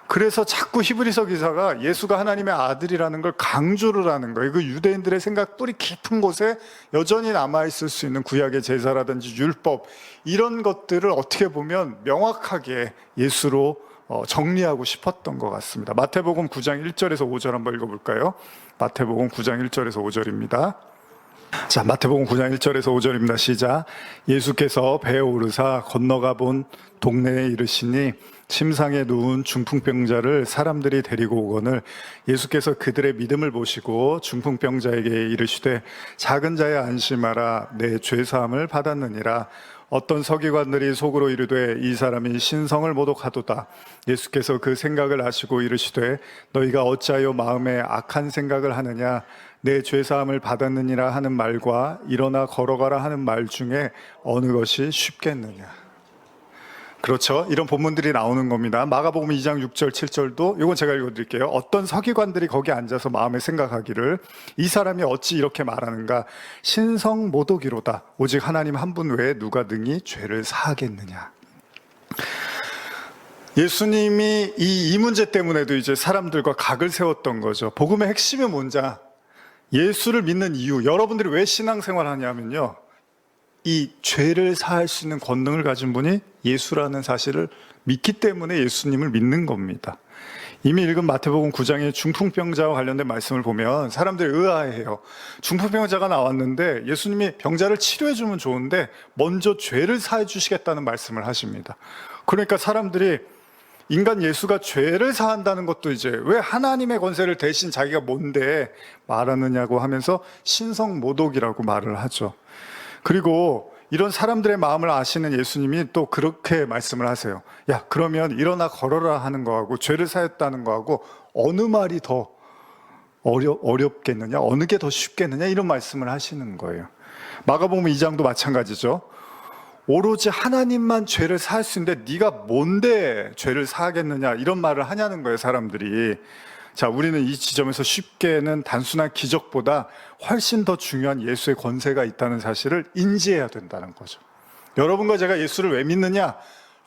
그래서 자꾸 히브리서 기사가 예수가 하나님의 아들이라는 걸 강조를 하는 거예요. 그 유대인들의 생각 뿌리 깊은 곳에 여전히 남아있을 수 있는 구약의 제사라든지 율법, 이런 것들을 어떻게 보면 명확하게 예수로 정리하고 싶었던 것 같습니다. 마태복음 9장 1절에서 5절 한번 읽어볼까요? 마태복음 9장 1절에서 5절입니다. 자, 마태복음 9장 1절에서 5절입니다. 시작. 예수께서 배에 오르사 건너가 본 동네에 이르시니 침상에 누운 중풍병자를 사람들이 데리고 오거늘 예수께서 그들의 믿음을 보시고 중풍병자에게 이르시되 작은 자여 안심하라, 내 죄사함을 받았느니라. 어떤 서기관들이 속으로 이르되 이 사람이 신성을 모독하도다. 예수께서 그 생각을 아시고 이르시되 너희가 어찌하여 마음에 악한 생각을 하느냐. 내 죄사함을 받았느니라 하는 말과 일어나 걸어가라 하는 말 중에 어느 것이 쉽겠느냐. 그렇죠. 이런 본문들이 나오는 겁니다. 마가복음 2장 6절 7절도 이건 제가 읽어드릴게요. 어떤 서기관들이 거기 앉아서 마음에 생각하기를 이 사람이 어찌 이렇게 말하는가. 신성모독이로다. 오직 하나님 한 분 외에 누가 능히 죄를 사하겠느냐. 예수님이 이 문제 때문에도 이제 사람들과 각을 세웠던 거죠. 복음의 핵심이 뭔지, 예수를 믿는 이유, 여러분들이 왜 신앙생활 하냐면요, 이 죄를 사할 수 있는 권능을 가진 분이 예수라는 사실을 믿기 때문에 예수님을 믿는 겁니다. 이미 읽은 마태복음 9장의 중풍병자와 관련된 말씀을 보면 사람들이 의아해요. 중풍병자가 나왔는데 예수님이 병자를 치료해 주면 좋은데 먼저 죄를 사해 주시겠다는 말씀을 하십니다. 그러니까 사람들이 인간 예수가 죄를 사한다는 것도 이제 왜 하나님의 권세를 대신 자기가 뭔데 말하느냐고 하면서 신성모독이라고 말을 하죠. 그리고 이런 사람들의 마음을 아시는 예수님이 또 그렇게 말씀을 하세요. 야, 그러면 일어나 걸어라 하는 거하고 죄를 사했다는 거하고 어느 말이 더 어렵겠느냐, 어느 게 더 쉽겠느냐, 이런 말씀을 하시는 거예요. 마가복음 2장도 마찬가지죠. 오로지 하나님만 죄를 사할 수 있는데 네가 뭔데 죄를 사하겠느냐, 이런 말을 하냐는 거예요, 사람들이. 자, 우리는 이 지점에서 쉽게는 단순한 기적보다 훨씬 더 중요한 예수의 권세가 있다는 사실을 인지해야 된다는 거죠. 여러분과 제가 예수를 왜 믿느냐?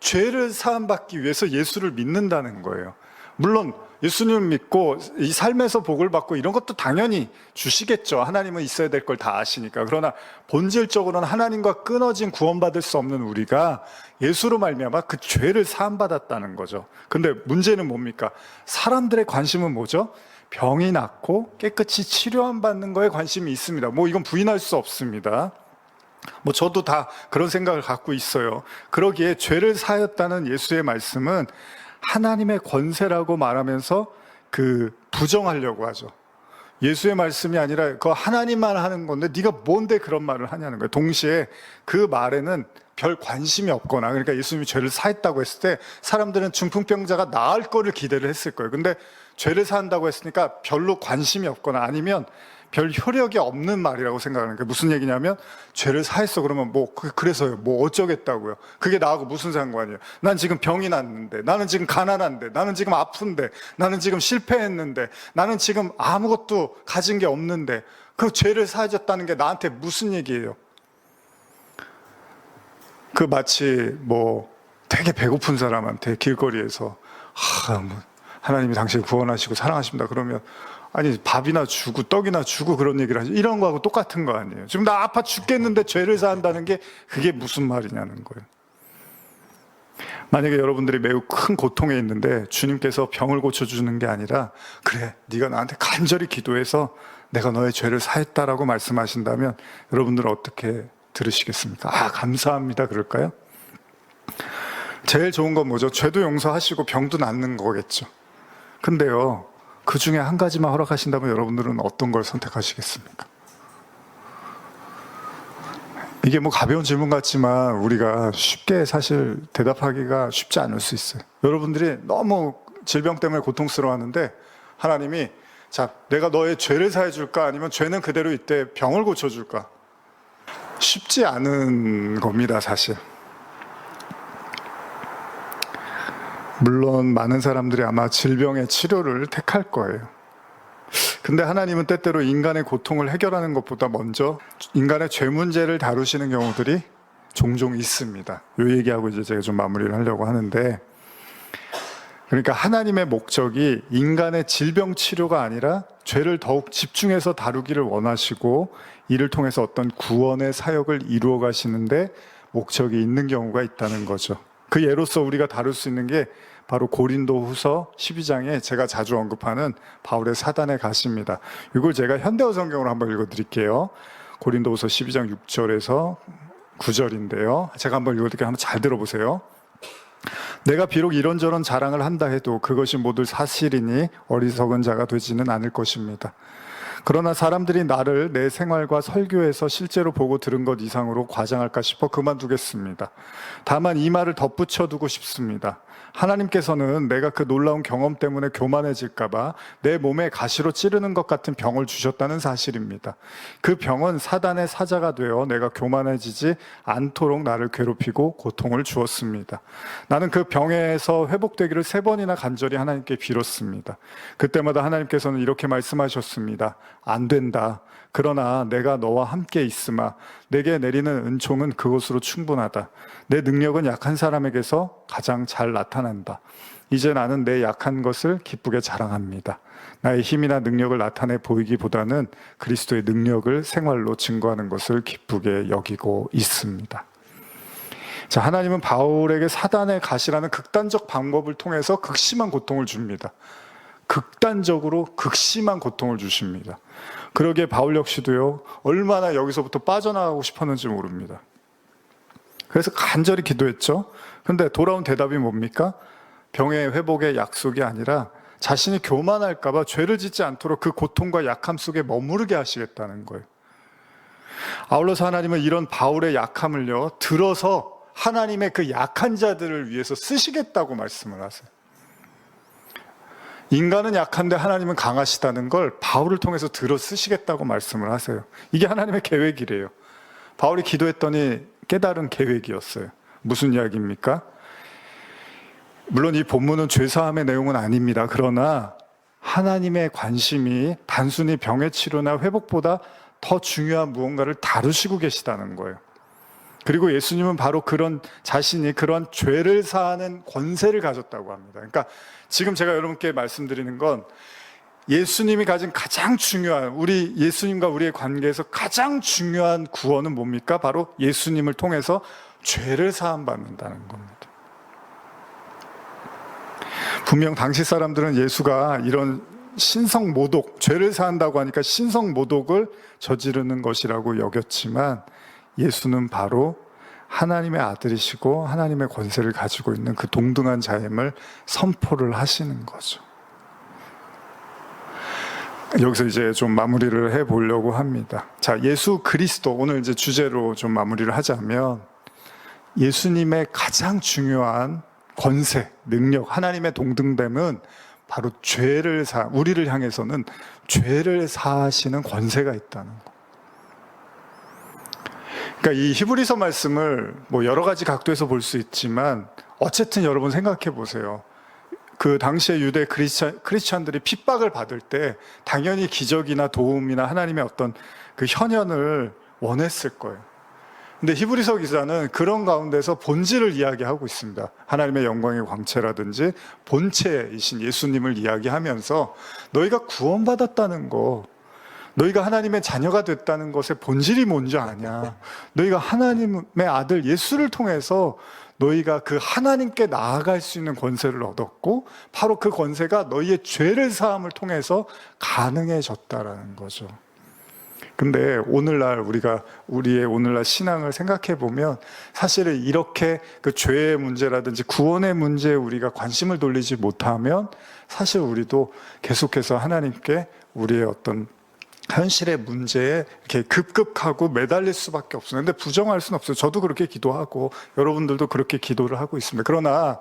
죄를 사함받기 위해서 예수를 믿는다는 거예요. 물론 예수님을 믿고 이 삶에서 복을 받고 이런 것도 당연히 주시겠죠. 하나님은 있어야 될 걸 다 아시니까. 그러나 본질적으로는 하나님과 끊어진 구원받을 수 없는 우리가 예수로 말미암아 그 죄를 사함받았다는 거죠. 근데 문제는 뭡니까? 사람들의 관심은 뭐죠? 병이 낫고 깨끗이 치료함 받는 거에 관심이 있습니다. 뭐 이건 부인할 수 없습니다. 뭐 저도 다 그런 생각을 갖고 있어요. 그러기에 죄를 사했다는 예수의 말씀은 하나님의 권세라고 말하면서 부정하려고 하죠. 예수의 말씀이 아니라 그거 하나님만 하는 건데 네가 뭔데 그런 말을 하냐는 거예요. 동시에 그 말에는 별 관심이 없거나, 그러니까 예수님이 죄를 사했다고 했을 때 사람들은 중풍병자가 나을 거를 기대를 했을 거예요. 근데 죄를 사한다고 했으니까 별로 관심이 없거나 아니면 별 효력이 없는 말이라고 생각하는 게 무슨 얘기냐면, 죄를 사했어 그러면 그래서요, 뭐 어쩌겠다고요. 그게 나하고 무슨 상관이에요. 난 지금 병이 났는데, 나는 지금 가난한데, 나는 지금 아픈데, 나는 지금 실패했는데, 나는 지금 아무것도 가진 게 없는데 그 죄를 사해줬다는 게 나한테 무슨 얘기예요? 마치 되게 배고픈 사람한테 길거리에서 하나님이 당신을 구원하시고 사랑하십니다 그러면, 아니 밥이나 주고 떡이나 주고 그런 얘기를 하죠. 이런 거하고 똑같은 거 아니에요. 지금 나 아파 죽겠는데 죄를 사한다는 게 그게 무슨 말이냐는 거예요. 만약에 여러분들이 매우 큰 고통에 있는데 주님께서 병을 고쳐주는 게 아니라, 그래 네가 나한테 간절히 기도해서 내가 너의 죄를 사했다라고 말씀하신다면 여러분들은 어떻게 들으시겠습니까? 감사합니다 그럴까요? 제일 좋은 건 뭐죠? 죄도 용서하시고 병도 낫는 거겠죠. 근데요, 그 중에 한 가지만 허락하신다면 여러분들은 어떤 걸 선택하시겠습니까? 이게 가벼운 질문 같지만 우리가 쉽게 사실 대답하기가 쉽지 않을 수 있어요. 여러분들이 너무 질병 때문에 고통스러워하는데 하나님이, 자, 내가 너의 죄를 사해 줄까? 아니면 죄는 그대로 있되 병을 고쳐줄까? 쉽지 않은 겁니다, 사실. 물론 많은 사람들이 아마 질병의 치료를 택할 거예요. 근데 하나님은 때때로 인간의 고통을 해결하는 것보다 먼저 인간의 죄 문제를 다루시는 경우들이 종종 있습니다. 이 얘기하고 이제 제가 좀 마무리를 하려고 하는데, 그러니까 하나님의 목적이 인간의 질병 치료가 아니라 죄를 더욱 집중해서 다루기를 원하시고 이를 통해서 어떤 구원의 사역을 이루어 가시는데 목적이 있는 경우가 있다는 거죠. 그 예로서 우리가 다룰 수 있는 게 바로 고린도후서 12장에 제가 자주 언급하는 바울의 사단의 가시입니다. 이걸 제가 현대어 성경으로 한번 읽어드릴게요. 고린도후서 12장 6절에서 9절인데요. 제가 한번 읽어드릴게요. 한번 잘 들어보세요. 내가 비록 이런저런 자랑을 한다 해도 그것이 모두 사실이니 어리석은 자가 되지는 않을 것입니다. 그러나 사람들이 나를 내 생활과 설교에서 실제로 보고 들은 것 이상으로 과장할까 싶어 그만두겠습니다. 다만 이 말을 덧붙여두고 싶습니다. 하나님께서는 내가 그 놀라운 경험 때문에 교만해질까봐 내 몸에 가시로 찌르는 것 같은 병을 주셨다는 사실입니다. 그 병은 사단의 사자가 되어 내가 교만해지지 않도록 나를 괴롭히고 고통을 주었습니다. 나는 그 병에서 회복되기를 3번이나 간절히 하나님께 빌었습니다. 그때마다 하나님께서는 이렇게 말씀하셨습니다. 안 된다. 그러나 내가 너와 함께 있으마 내게 내리는 은총은 그것으로 충분하다. 내 능력은 약한 사람에게서 가장 잘 나타난다. 이제 나는 내 약한 것을 기쁘게 자랑합니다. 나의 힘이나 능력을 나타내 보이기보다는 그리스도의 능력을 생활로 증거하는 것을 기쁘게 여기고 있습니다. 자, 하나님은 바울에게 사단의 가시라는 극단적 방법을 통해서 극심한 고통을 줍니다. 극단적으로 극심한 고통을 주십니다. 그러기에 바울 역시도요, 얼마나 여기서부터 빠져나가고 싶었는지 모릅니다. 그래서 간절히 기도했죠. 그런데 돌아온 대답이 뭡니까? 병의 회복의 약속이 아니라 자신이 교만할까봐 죄를 짓지 않도록 그 고통과 약함 속에 머무르게 하시겠다는 거예요. 아울러서 하나님은 이런 바울의 약함을요, 들어서 하나님의 그 약한 자들을 위해서 쓰시겠다고 말씀을 하세요. 인간은 약한데 하나님은 강하시다는 걸 바울을 통해서 들어 쓰시겠다고 말씀을 하세요. 이게 하나님의 계획이래요. 바울이 기도했더니 깨달은 계획이었어요. 무슨 이야기입니까? 물론 이 본문은 죄사함의 내용은 아닙니다. 그러나 하나님의 관심이 단순히 병의 치료나 회복보다 더 중요한 무언가를 다루시고 계시다는 거예요. 그리고 예수님은 바로 그런 자신이 그런 죄를 사하는 권세를 가졌다고 합니다. 그러니까 지금 제가 여러분께 말씀드리는 건 예수님이 가진 가장 중요한, 우리 예수님과 우리의 관계에서 가장 중요한 구원은 뭡니까? 바로 예수님을 통해서 죄를 사함받는다는 겁니다. 분명 당시 사람들은 예수가 이런 신성모독, 죄를 사한다고 하니까 신성모독을 저지르는 것이라고 여겼지만 예수는 바로 하나님의 아들이시고 하나님의 권세를 가지고 있는 그 동등한 자임을 선포를 하시는 거죠. 여기서 이제 좀 마무리를 해보려고 합니다. 자, 예수 그리스도, 오늘 이제 주제로 좀 마무리를 하자면 예수님의 가장 중요한 권세, 능력, 하나님의 동등됨은 바로 우리를 향해서는 죄를 사하시는 권세가 있다는 거. 그러니까 이 히브리서 말씀을 뭐 여러 가지 각도에서 볼 수 있지만 어쨌든 여러분 생각해 보세요. 그 당시에 유대 크리스찬들이 핍박을 받을 때 당연히 기적이나 도움이나 하나님의 어떤 그 현현을 원했을 거예요. 근데 히브리서 기자는 그런 가운데서 본질을 이야기하고 있습니다. 하나님의 영광의 광채라든지 본체이신 예수님을 이야기하면서 너희가 구원받았다는 거, 너희가 하나님의 자녀가 됐다는 것의 본질이 뭔지 아냐? 너희가 하나님의 아들 예수를 통해서 너희가 그 하나님께 나아갈 수 있는 권세를 얻었고 바로 그 권세가 너희의 죄를 사함을 통해서 가능해졌다라는 거죠. 근데 오늘날 우리의 오늘날 신앙을 생각해 보면 사실은 이렇게 그 죄의 문제라든지 구원의 문제에 우리가 관심을 돌리지 못하면 사실 우리도 계속해서 하나님께 우리의 어떤 현실의 문제에 이렇게 급급하고 매달릴 수밖에 없어요. 근데 부정할 수는 없어요. 저도 그렇게 기도하고 여러분들도 그렇게 기도를 하고 있습니다. 그러나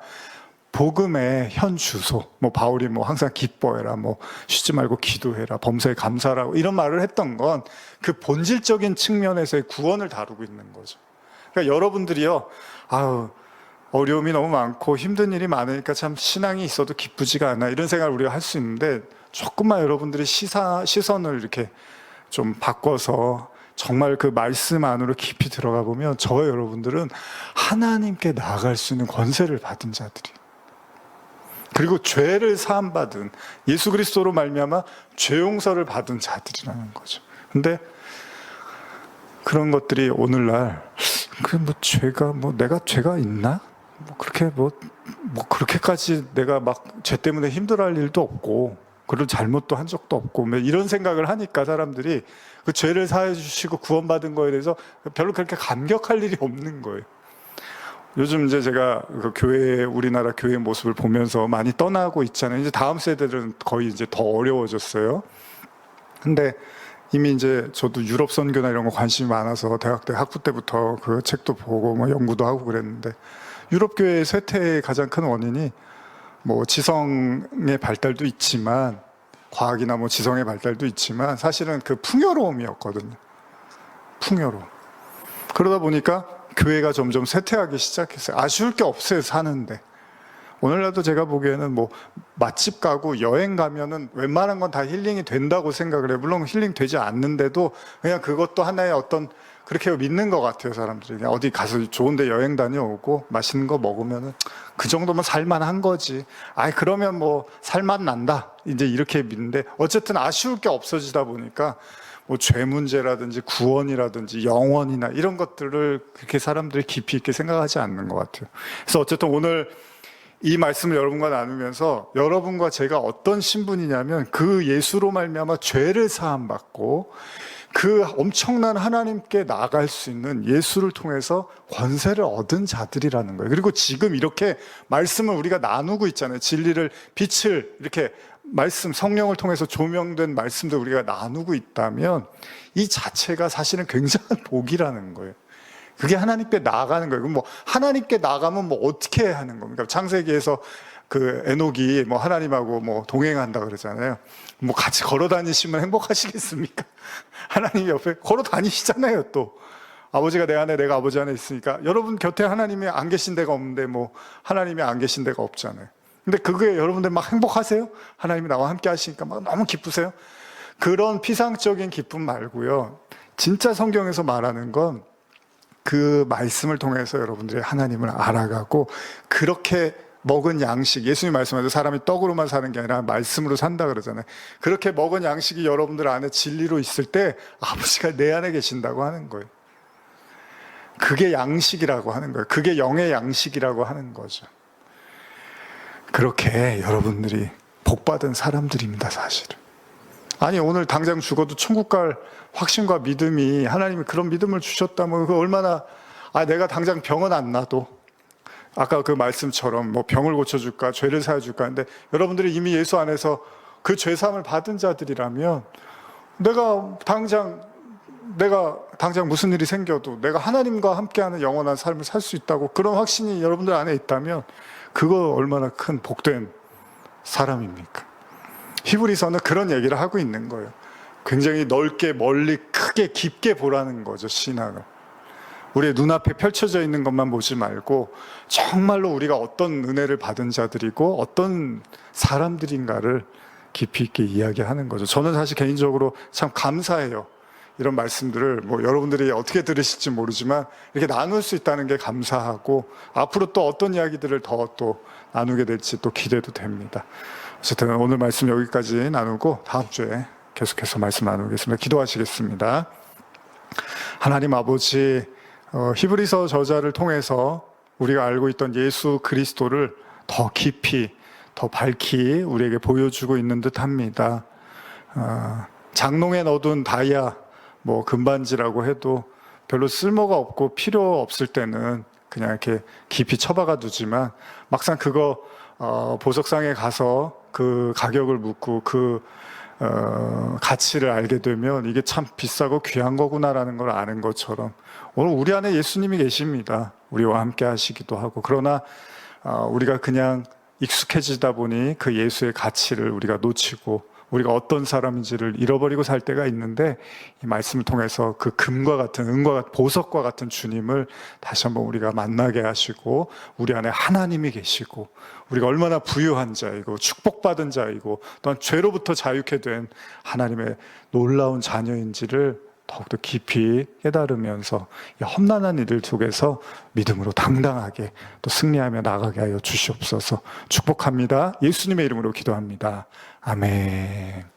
복음의 현 주소, 뭐 바울이 뭐 항상 기뻐해라, 뭐 쉬지 말고 기도해라, 범사에 감사하라 이런 말을 했던 건 그 본질적인 측면에서의 구원을 다루고 있는 거죠. 그러니까 여러분들이요, 어려움이 너무 많고 힘든 일이 많으니까 참 신앙이 있어도 기쁘지가 않아 이런 생각을 우리가 할 수 있는데 조금만 여러분들이 시선을 이렇게 좀 바꿔서 정말 그 말씀 안으로 깊이 들어가 보면 저와 여러분들은 하나님께 나아갈 수 있는 권세를 받은 자들이에요. 그리고 죄를 사함받은 예수 그리스도로 말미암아 죄 용서를 받은 자들이라는 거죠. 근데 그런 것들이 오늘날 내가 죄가 있나? 그렇게까지 내가 막 죄 때문에 힘들어할 일도 없고 그런 잘못도 한 적도 없고 이런 생각을 하니까 사람들이 그 죄를 사해 주시고 구원받은 거에 대해서 별로 그렇게 감격할 일이 없는 거예요. 요즘 이제 제가 우리나라 교회 모습을 보면서 많이 떠나고 있잖아요. 이제 다음 세대들은 거의 이제 더 어려워졌어요. 근데 이미 이제 저도 유럽 선교나 이런 거 관심이 많아서 대학 때 학부 때부터 그 책도 보고 뭐 연구도 하고 그랬는데 유럽 교회의 쇠퇴의 가장 큰 원인이 뭐 지성의 발달도 있지만 과학이나 뭐 지성의 발달도 있지만 사실은 그 풍요로움이었거든요. 풍요로움. 그러다 보니까 교회가 점점 쇠퇴하기 시작했어요. 아쉬울 게 없어요, 사는데. 오늘날도 제가 보기에는 뭐 맛집 가고 여행 가면은 웬만한 건 다 힐링이 된다고 생각을 해요. 물론 힐링 되지 않는데도 그냥 그것도 하나의 어떤 그렇게 믿는 것 같아요, 사람들이. 그냥 어디 가서 좋은데 여행 다녀오고 맛있는 거 먹으면은 그 정도면 살만한 거지. 아이, 그러면 뭐 살맛 난다. 이제 이렇게 믿는데, 어쨌든 아쉬울 게 없어지다 보니까 뭐 죄 문제라든지 구원이라든지 영원이나 이런 것들을 그렇게 사람들이 깊이 있게 생각하지 않는 것 같아요. 그래서 어쨌든 오늘 이 말씀을 여러분과 나누면서 여러분과 제가 어떤 신분이냐면, 그 예수로 말미암아 죄를 사함 받고 그 엄청난 하나님께 나아갈 수 있는 예수를 통해서 권세를 얻은 자들이라는 거예요. 그리고 지금 이렇게 말씀을 우리가 나누고 있잖아요. 진리를, 빛을 이렇게 말씀, 성령을 통해서 조명된 말씀도 우리가 나누고 있다면 이 자체가 사실은 굉장한 복이라는 거예요. 그게 하나님께 나아가는 거예요. 그럼 뭐 하나님께 나가면 뭐 어떻게 하는 겁니까? 창세기에서 그 에녹이 뭐 하나님하고 뭐 동행한다 그러잖아요. 뭐 같이 걸어 다니시면 행복하시겠습니까? 하나님 옆에 걸어 다니시잖아요. 또 아버지가 내 안에, 내가 아버지 안에 있으니까. 여러분 곁에 하나님이 안 계신 데가 없는데 뭐 하나님이 안 계신 데가 없잖아요. 근데 그게 여러분들 막 행복하세요? 하나님이 나와 함께 하시니까 막 너무 기쁘세요? 그런 피상적인 기쁨 말고요, 진짜 성경에서 말하는 건 그 말씀을 통해서 여러분들이 하나님을 알아가고, 그렇게 먹은 양식, 예수님 말씀하셔서 사람이 떡으로만 사는 게 아니라 말씀으로 산다 그러잖아요. 그렇게 먹은 양식이 여러분들 안에 진리로 있을 때 아버지가 내 안에 계신다고 하는 거예요. 그게 양식이라고 하는 거예요. 그게 영의 양식이라고 하는 거죠. 그렇게 여러분들이 복받은 사람들입니다, 사실은. 아니, 오늘 당장 죽어도 천국 갈 확신과 믿음이, 하나님이 그런 믿음을 주셨다면 그 얼마나, 내가 당장 병은 안 나도, 아까 그 말씀처럼 뭐 병을 고쳐줄까, 죄를 사해줄까 하는데, 여러분들이 이미 예수 안에서 그 죄사함을 받은 자들이라면 내가 당장 무슨 일이 생겨도 내가 하나님과 함께하는 영원한 삶을 살 수 있다고, 그런 확신이 여러분들 안에 있다면 그거 얼마나 큰 복된 사람입니까? 히브리서는 그런 얘기를 하고 있는 거예요. 굉장히 넓게, 멀리, 크게, 깊게 보라는 거죠, 신학을. 우리의 눈앞에 펼쳐져 있는 것만 보지 말고 정말로 우리가 어떤 은혜를 받은 자들이고 어떤 사람들인가를 깊이 있게 이야기하는 거죠. 저는 사실 개인적으로 참 감사해요. 이런 말씀들을 뭐 여러분들이 어떻게 들으실지 모르지만 이렇게 나눌 수 있다는 게 감사하고, 앞으로 또 어떤 이야기들을 더 또 나누게 될지 또 기대도 됩니다. 어쨌든 오늘 말씀 여기까지 나누고 다음 주에 계속해서 말씀 나누겠습니다. 기도하시겠습니다. 하나님 아버지, 히브리서 저자를 통해서 우리가 알고 있던 예수 그리스도를 더 깊이, 더 밝히 우리에게 보여주고 있는 듯 합니다. 장롱에 넣어둔 다이아, 뭐 금반지라고 해도 별로 쓸모가 없고 필요 없을 때는 그냥 이렇게 깊이 처박아 두지만, 막상 그거 보석상에 가서 그 가격을 묻고 그 가치를 알게 되면 이게 참 비싸고 귀한 거구나라는 걸 아는 것처럼, 오늘 우리 안에 예수님이 계십니다. 우리와 함께 하시기도 하고, 그러나 우리가 그냥 익숙해지다 보니 그 예수의 가치를 우리가 놓치고 우리가 어떤 사람인지를 잃어버리고 살 때가 있는데, 이 말씀을 통해서 그 금과 같은, 은과 같은, 보석과 같은 주님을 다시 한번 우리가 만나게 하시고, 우리 안에 하나님이 계시고, 우리가 얼마나 부유한 자이고 축복받은 자이고 또한 죄로부터 자유케 된 하나님의 놀라운 자녀인지를 더욱더 깊이 깨달으면서 이 험난한 일들 속에서 믿음으로 당당하게 또 승리하며 나가게 하여 주시옵소서. 축복합니다. 예수님의 이름으로 기도합니다. 아멘.